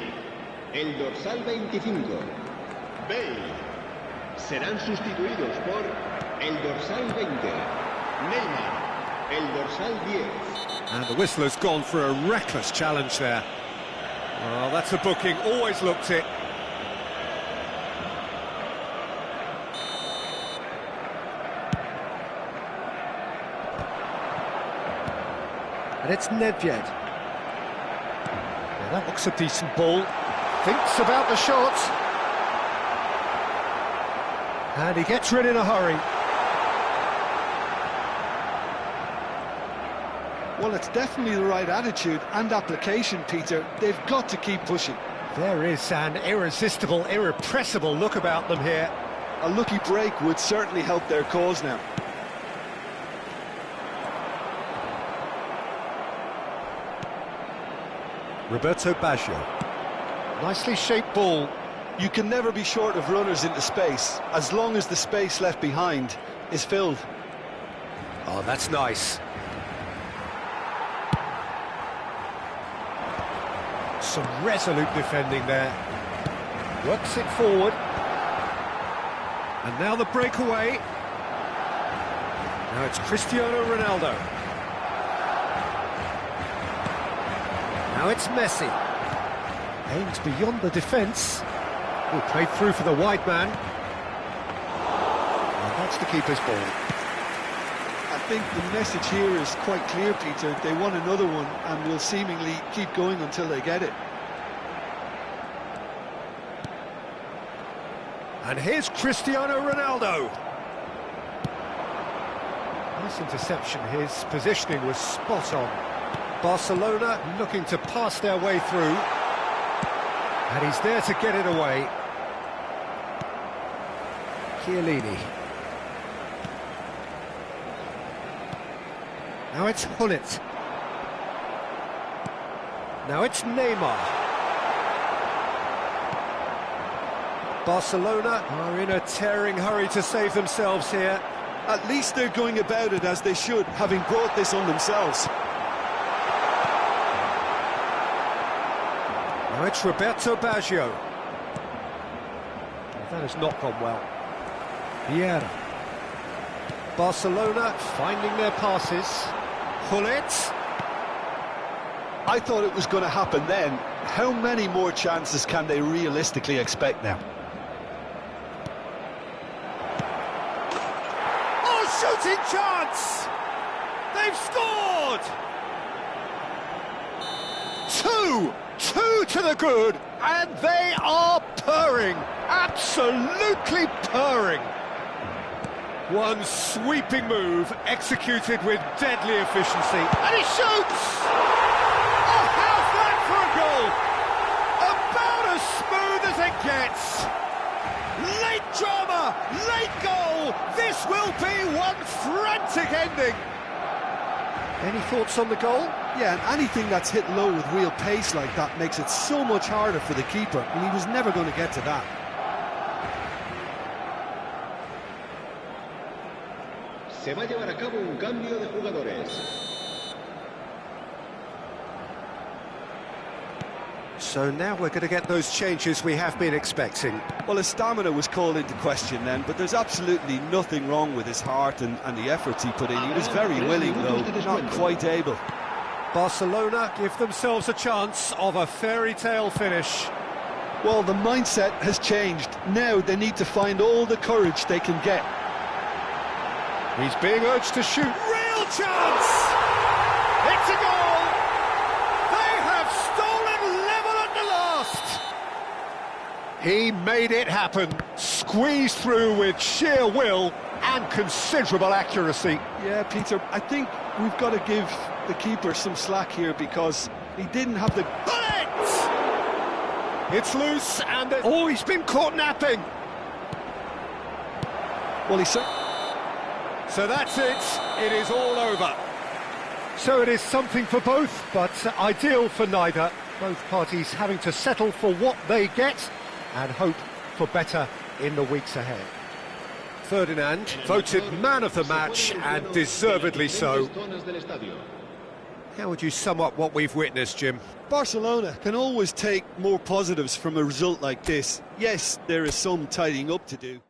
El dorsal 25, Bale. Serán sustituidos por el dorsal 20, Neymar. El dorsal 10. And the whistler's gone for a reckless challenge there. Well, that's a booking, always looked it. And it's Nedved. Yeah, that looks a decent ball. Thinks about the shot. And he gets rid in a hurry. Well, it's definitely the right attitude and application, Peter. They've got to keep pushing. There is an irresistible, irrepressible look about them here. A lucky break would certainly help their cause now. Roberto Baggio. Nicely shaped ball. You can never be short of runners into space, as long as the space left behind is filled. Oh, that's nice. Some resolute defending there. Works it forward. And now the breakaway. Now it's Cristiano Ronaldo. Now it's Messi. Aims beyond the defence. Oh, played through for the wide man. And that's the keeper's ball. I think the message here is quite clear, Peter. They want another one and will seemingly keep going until they get it. And here's Cristiano Ronaldo. Nice interception. His positioning was spot on. Barcelona looking to pass their way through. And he's there to get it away. Chiellini. Now it's Hullet. Now it's Neymar. Barcelona are in a tearing hurry to save themselves here. At least they're going about it as they should, having brought this on themselves. Now it's Roberto Baggio. That has not gone well. Vieira. Barcelona finding their passes. Hullet. I thought it was going to happen then. How many more chances can they realistically expect now? Oh, shooting chance! They've scored! Two to the good, and they are purring, absolutely purring. One sweeping move, executed with deadly efficiency, and he shoots! Oh, how's that for a goal? About as smooth as it gets. Late drama, late goal, this will be one frantic ending. Any thoughts on the goal? Yeah, and anything that's hit low with real pace like that makes it so much harder for the keeper, and he was never going to get to that. Se va a llevar a cabo un cambio de jugadores. So now we're going to get those changes we have been expecting. Well, his stamina was called into question then, but there's absolutely nothing wrong with his heart and the efforts he put in. He was very willing, though, not quite able. Barcelona give themselves a chance of a fairy tale finish. Well, the mindset has changed. Now they need to find all the courage they can get. He's being urged to shoot. Real chance! It's a goal! They have stolen level at the last! He made it happen. Squeezed through with sheer will and considerable accuracy. Yeah, Peter, I think we've got to give the keeper some slack here because he didn't have the... Bullet! It's loose and... Oh, he's been caught napping! Well, he said... So that's it. It is all over. So it is something for both, but ideal for neither. Both parties having to settle for what they get and hope for better in the weeks ahead. Ferdinand, voted man of the match, and deservedly so. How would you sum up what we've witnessed, Jim? Barcelona can always take more positives from a result like this. Yes, there is some tidying up to do.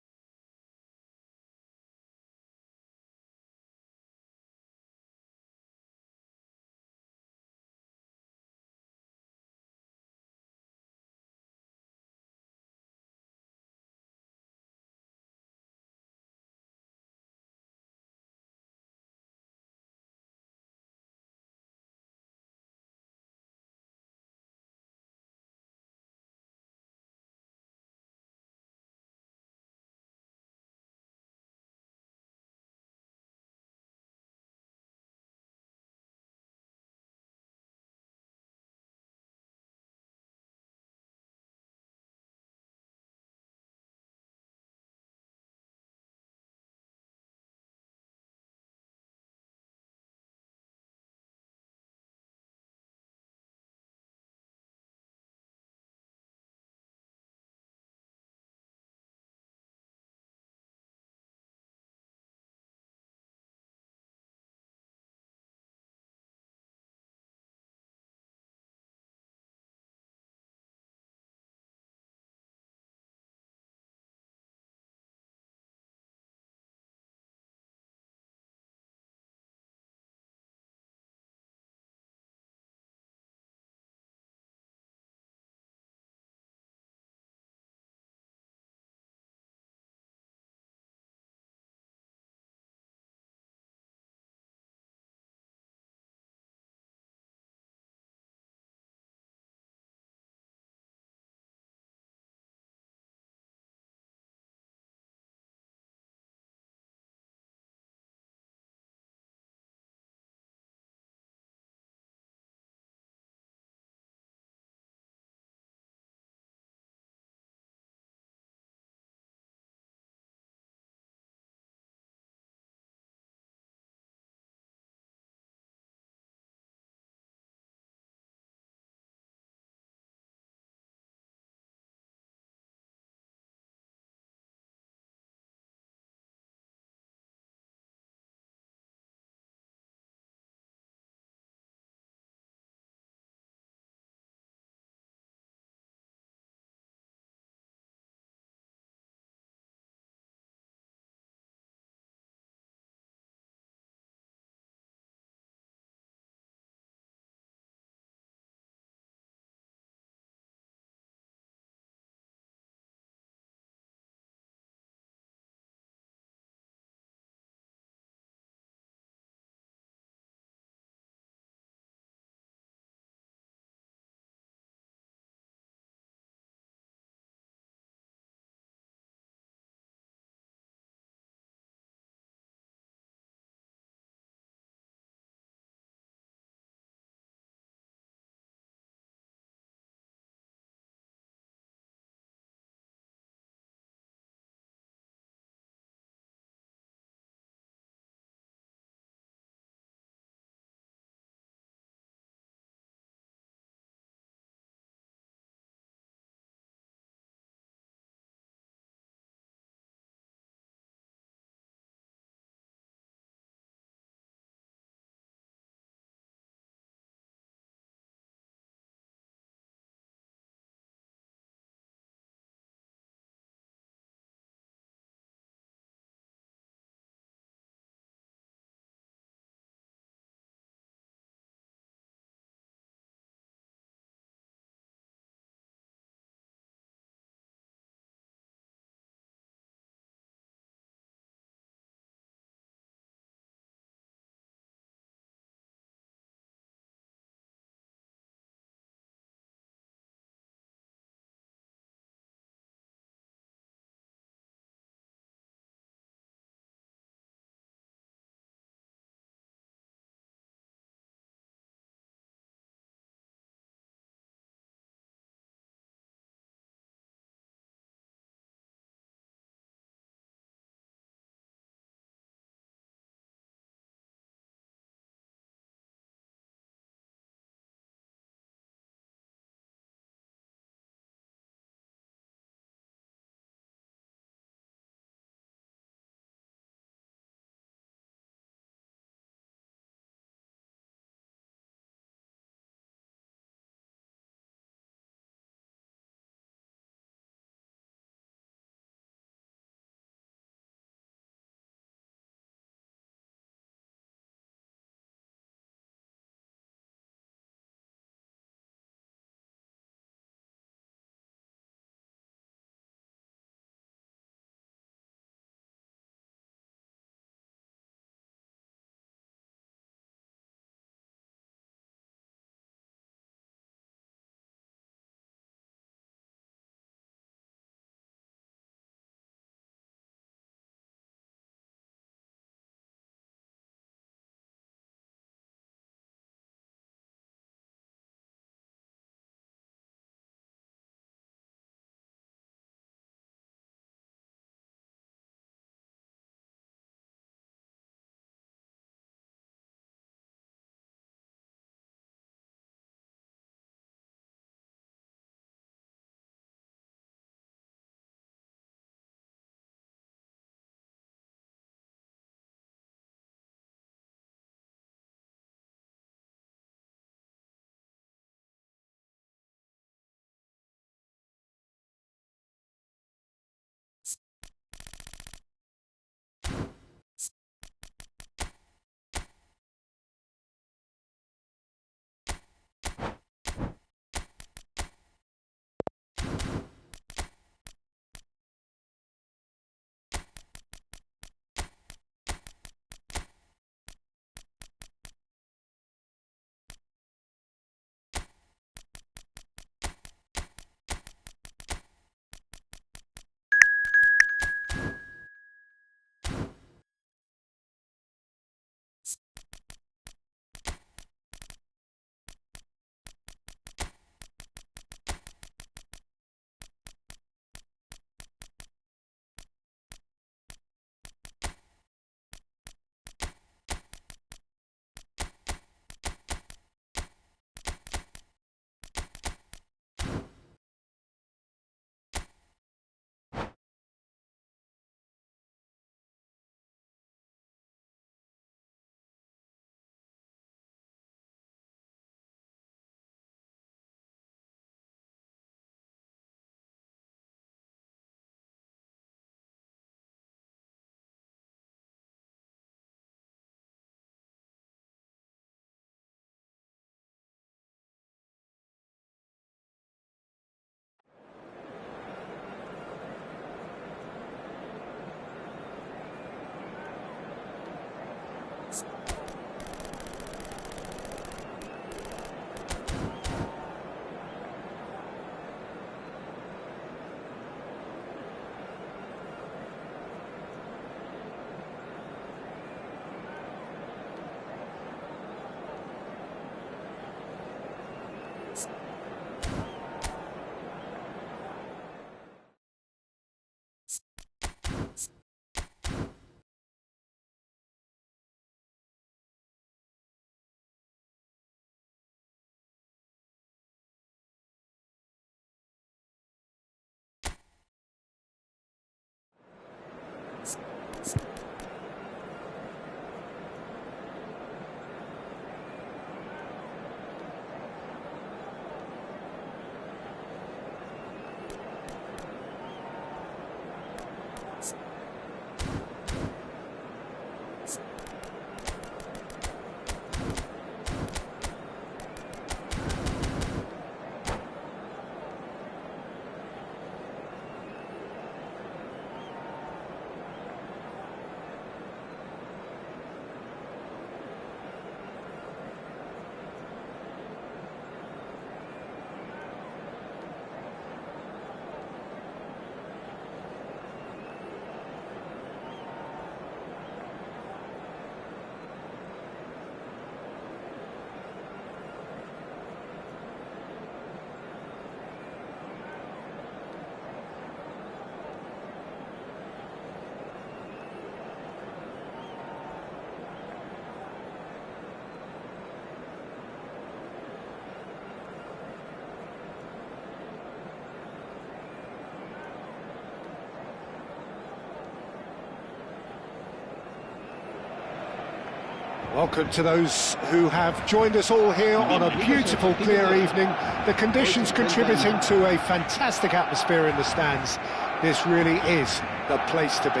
Welcome to those who have joined us all here on a beautiful, clear evening. The conditions contributing to a fantastic atmosphere in the stands. This really is the place to be.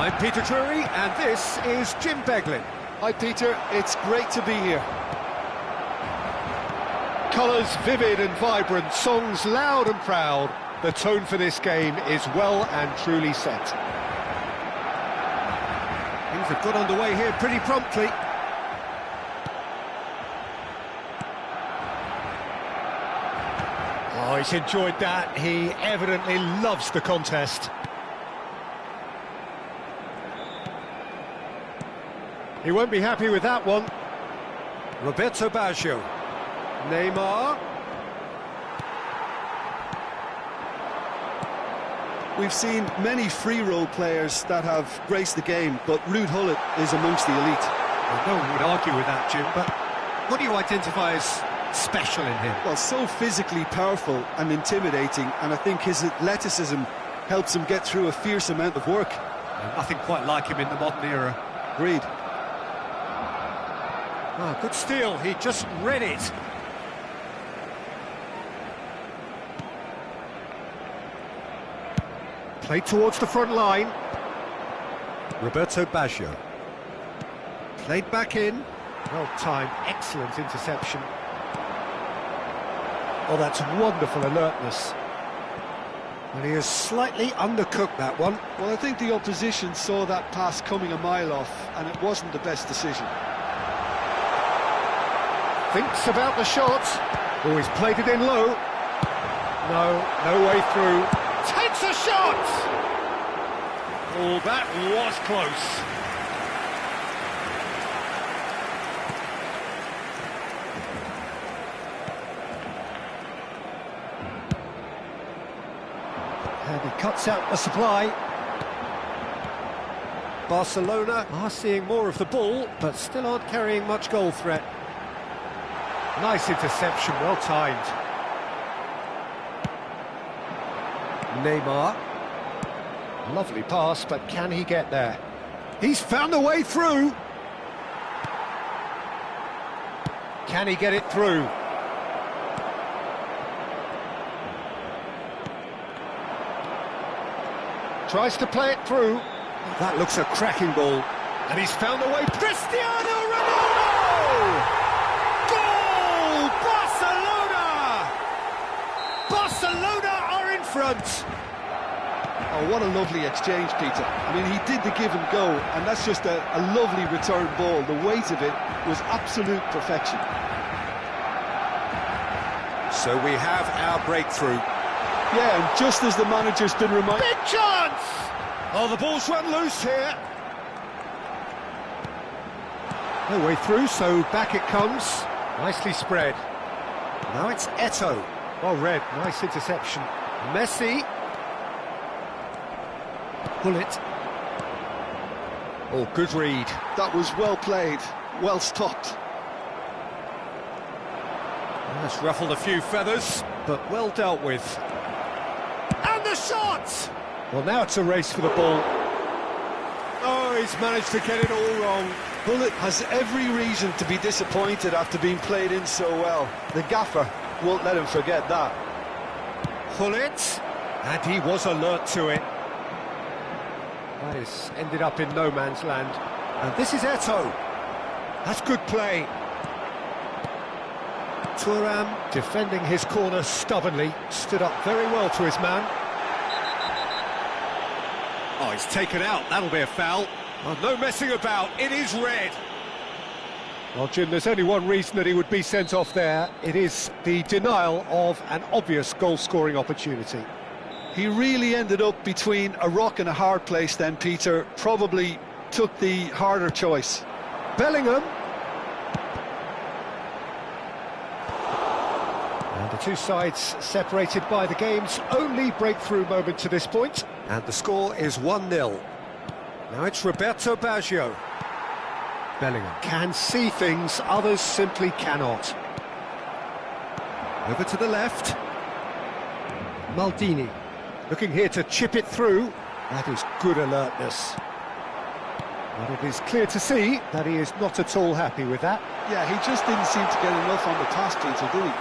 I'm Peter Drury, and this is Jim Beglin. Hi Peter, it's great to be here. Colours vivid and vibrant, songs loud and proud. The tone for this game is well and truly set. Things have got underway here pretty promptly. Oh, he's enjoyed that. He evidently loves the contest. He won't be happy with that one. Roberto Baggio. Neymar. We've seen many free role players that have graced the game, but Ruud Gullit is amongst the elite. Well, no one would argue with that, Jim, but what do you identify as special in him? Well, so physically powerful and intimidating, and I think his athleticism helps him get through a fierce amount of work. Nothing quite like him in the modern era. Agreed. Oh, good steal, he just read it. Played towards the front line. Roberto Baggio. Played back in. Well timed, excellent interception. Oh, that's wonderful alertness. And he has slightly undercooked that one. Well, I think the opposition saw that pass coming a mile off, and it wasn't the best decision. Thinks about the shot. Oh, he's played it in low. No way through. Takes a shot! Oh, that was close. And he cuts out the supply. Barcelona are seeing more of the ball, but still aren't carrying much goal threat. Nice interception, well timed. Neymar. Lovely pass, but can he get there? He's found a way through. Can he get it through? Tries to play it through. That looks a cracking ball. And he's found a way. Cristiano Ronaldo! Goal! Barcelona! Barcelona are in front. Oh, what a lovely exchange, Peter. I mean, he did the give and go, and that's just a lovely return ball. The weight of it was absolute perfection. So we have our breakthrough. Yeah, and just as the manager's been reminded... Big chance! Oh, the ball's run loose here. No way through, so back it comes. Nicely spread. Now it's Eto'o. Well read, nice interception. Messi. Gullit. Oh, good read. That was well played, well stopped. That's ruffled a few feathers, but well dealt with. And the shot! Well, now it's a race for the ball. Oh, he's managed to get it all wrong. Gullit has every reason to be disappointed after being played in so well. The gaffer won't let him forget that. Gullit, and he was alert to it. That has ended up in no man's land. And this is Eto'o. That's good play. Thuram, defending his corner stubbornly, stood up very well to his man. Oh, he's taken out. That'll be a foul. Oh, no messing about. It is red. Well, Jim, there's only one reason that he would be sent off there. It is the denial of an obvious goal-scoring opportunity. He really ended up between a rock and a hard place then, Peter. Probably took the harder choice. Bellingham. And the two sides separated by the game's only breakthrough moment to this point. And the score is 1-0. Now it's Roberto Baggio. Bellingham can see things others simply cannot. Over to the left. Maldini. Looking here to chip it through. That is good alertness. But it is clear to see that he is not at all happy with that. Yeah, he just didn't seem to get enough on the pass, Peter, did he?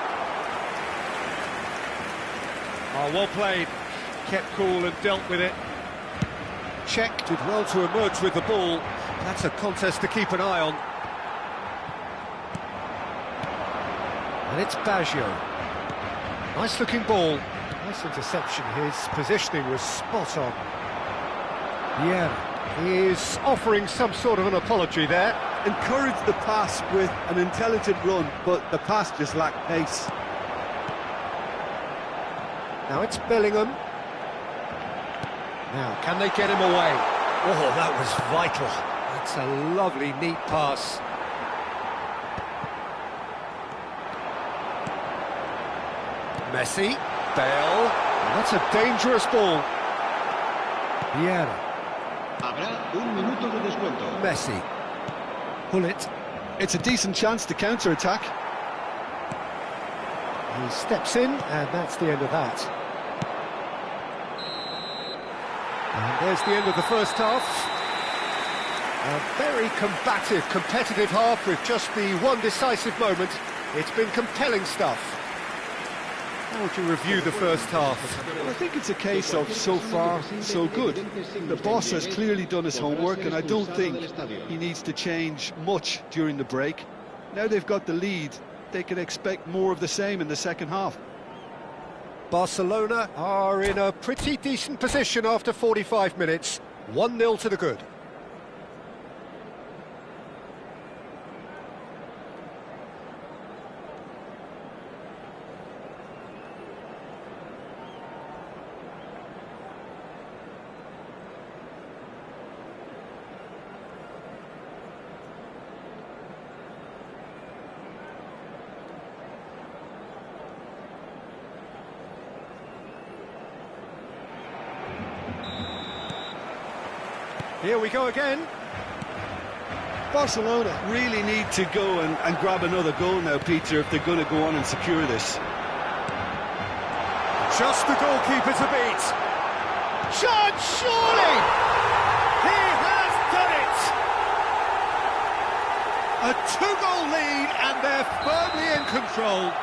Oh, well played. Kept cool and dealt with it. Czech did well to emerge with the ball. That's a contest to keep an eye on. And it's Baggio. Nice looking ball. Nice interception. His positioning was spot on. Yeah, he is offering some sort of an apology there. Encouraged the pass with an intelligent run, but the pass just lacked pace. Now it's Bellingham. Now, can they get him away? Oh, that was vital. That's a lovely, neat pass. Messi, Bale. Oh, that's a dangerous ball. Vieira. Habrá un minuto de descuento. Messi. Pull it. It's a decent chance to counter-attack. He steps in, and that's the end of that. And there's the end of the first half. A very combative, competitive half with just the one decisive moment. It's been compelling stuff. How would you review the first half? Well, I think it's a case of so far, so good. The boss has clearly done his homework, and I don't think he needs to change much during the break. Now they've got the lead, they can expect more of the same in the second half. Barcelona are in a pretty decent position after 45 minutes. 1-0 to the good. Here we go again. Barcelona really need to go and grab another goal now, Peter, if they're going to go on and secure this. Just the goalkeeper to beat. Shot, surely! He has done it! A two-goal lead, and they're firmly in control.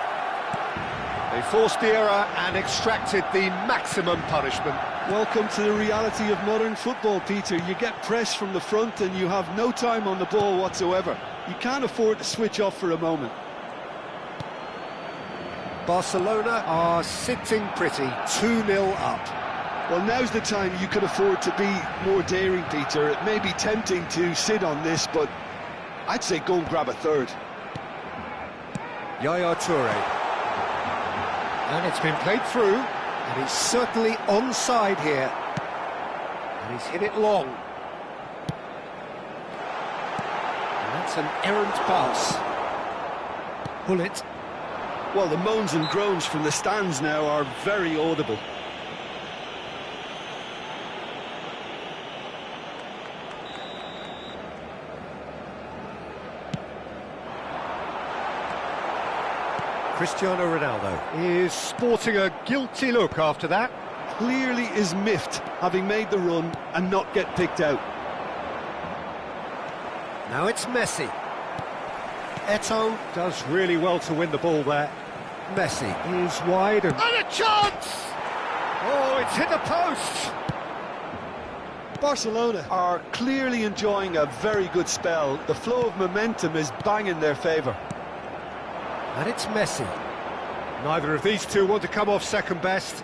They forced the error and extracted the maximum punishment. Welcome to the reality of modern football, Peter. You get pressed from the front and you have no time on the ball whatsoever. You can't afford to switch off for a moment. Barcelona are sitting pretty, 2-0 up. Well, now's the time you could afford to be more daring, Peter. It may be tempting to sit on this, but I'd say go and grab a third. Yaya Toure. And it's been played through, and he's certainly onside here. And he's hit it long. And that's an errant pass. Pull it. Well, the moans and groans from the stands now are very audible. Cristiano Ronaldo is sporting a guilty look after that. Clearly is miffed, having made the run and not get picked out. Now it's Messi. Eto'o does really well to win the ball there. Messi is wide and a chance! Oh, it's hit the post! Barcelona are clearly enjoying a very good spell. The flow of momentum is bang in their favour. And it's Messi. Neither of these two want to come off second best.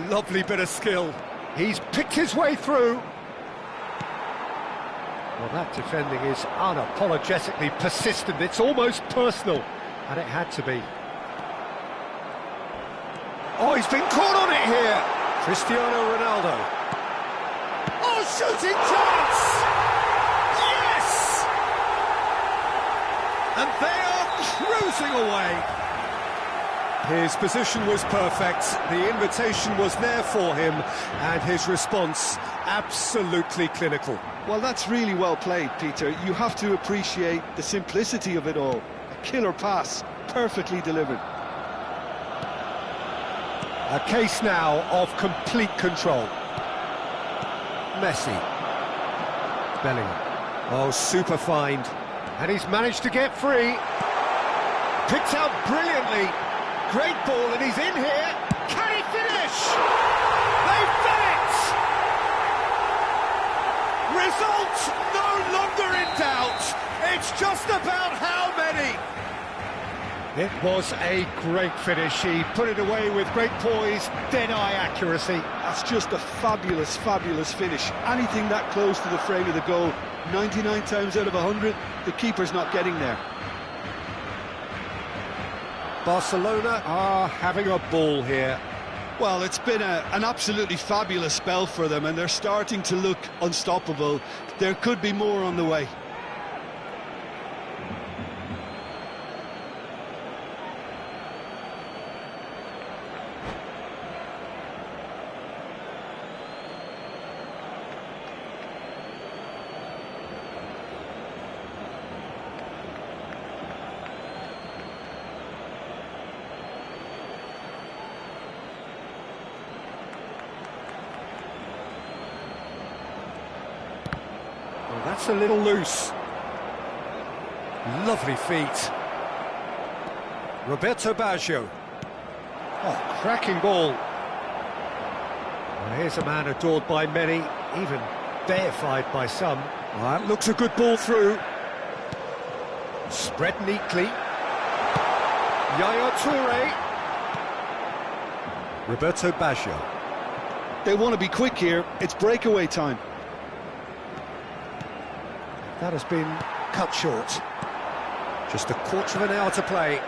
Lovely bit of skill. He's picked his way through. Well, that defending is unapologetically persistent. It's almost personal. And it had to be. Oh, he's been caught on it here. Cristiano Ronaldo. Oh, shooting chance! Yes! And they are cruising away. His position was perfect, the invitation was there for him, and his response absolutely clinical. Well, that's really well played, Peter. You have to appreciate the simplicity of it all. A killer pass, perfectly delivered. A case now of complete control. Messi. Bellingham. Oh, super find. And he's managed to get free. Picked out brilliantly. Great ball, and he's in here. Can he finish? They've done it! Results no longer in doubt. It's just about how many. It was a great finish. He put it away with great poise, dead-eye accuracy. That's just a fabulous, fabulous finish. Anything that close to the frame of the goal, 99 times out of 100, the keeper's not getting there. Barcelona are having a ball here. Well, it's been an absolutely fabulous spell for them, and they're starting to look unstoppable. There could be more on the way. Well, that's a little loose. Lovely feet. Roberto Baggio. Oh, cracking ball. Well, here's a man adored by many, even deified by some. Well, that looks a good ball through. Spread neatly. Yaya Toure. Roberto Baggio. They want to be quick here. It's breakaway time. That has been cut short. Just a quarter of an hour to play.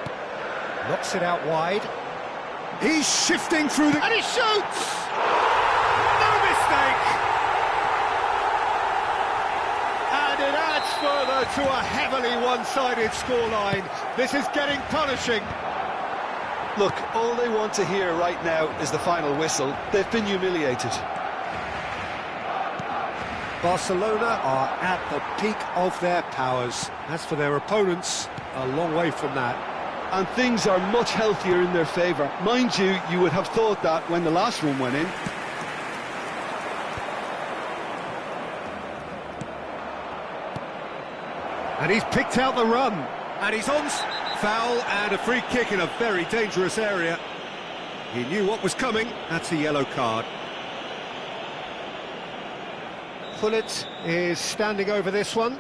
Knocks it out wide. He's shifting through the... And he shoots! No mistake! And it adds further to a heavily one-sided scoreline. This is getting punishing. Look, all they want to hear right now is the final whistle. They've been humiliated. Barcelona are at the peak of their powers. As for their opponents, a long way from that. And things are much healthier in their favour. Mind you, you would have thought that when the last one went in. And he's picked out the run. And he's on foul and a free kick in a very dangerous area. He knew what was coming. That's a yellow card. Pullet is standing over this one.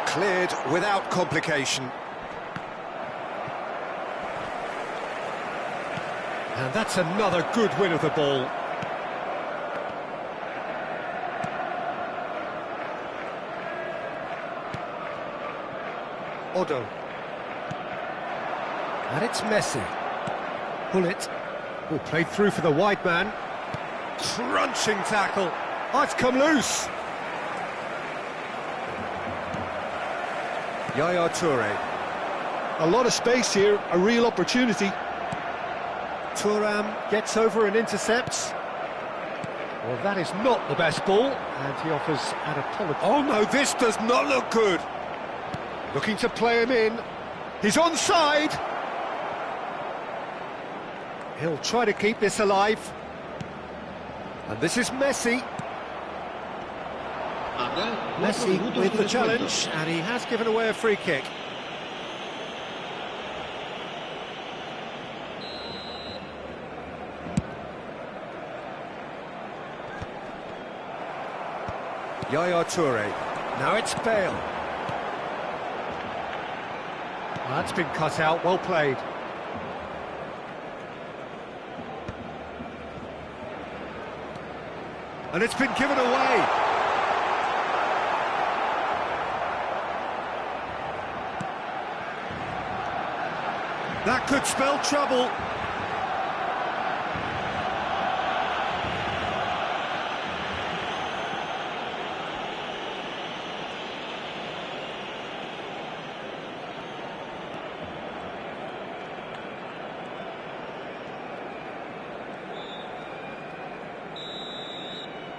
Cleared without complication. And that's another good win of the ball. Odo. And it's Messi. Pullet. Oh, played through for the wide man. Crunching tackle. Oh, it's come loose. Yaya Toure. A lot of space here, a real opportunity. Thuram gets over and intercepts. Well, that is not the best ball, and he offers an apology. Oh no, this does not look good. Looking to play him in. He's onside. He'll try to keep this alive. And this is Messi. Messi with the challenge, and he has given away a free kick. Yaya Toure. Now it's Bale. Well, that's been cut out, well played. And it's been given away. That could spell trouble.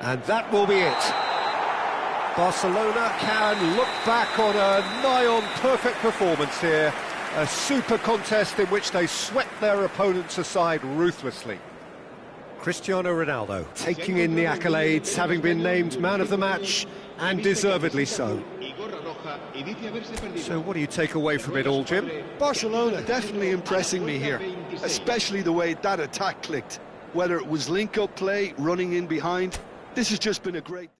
And that will be it. Barcelona can look back on a nigh-on perfect performance here. A super contest in which they swept their opponents aside ruthlessly. Cristiano Ronaldo taking in the accolades, having been named man of the match, and deservedly so. So what do you take away from it all, Jim? Barcelona definitely impressing me here, especially the way that attack clicked. Whether it was link-up play, running in behind, this has just been a great...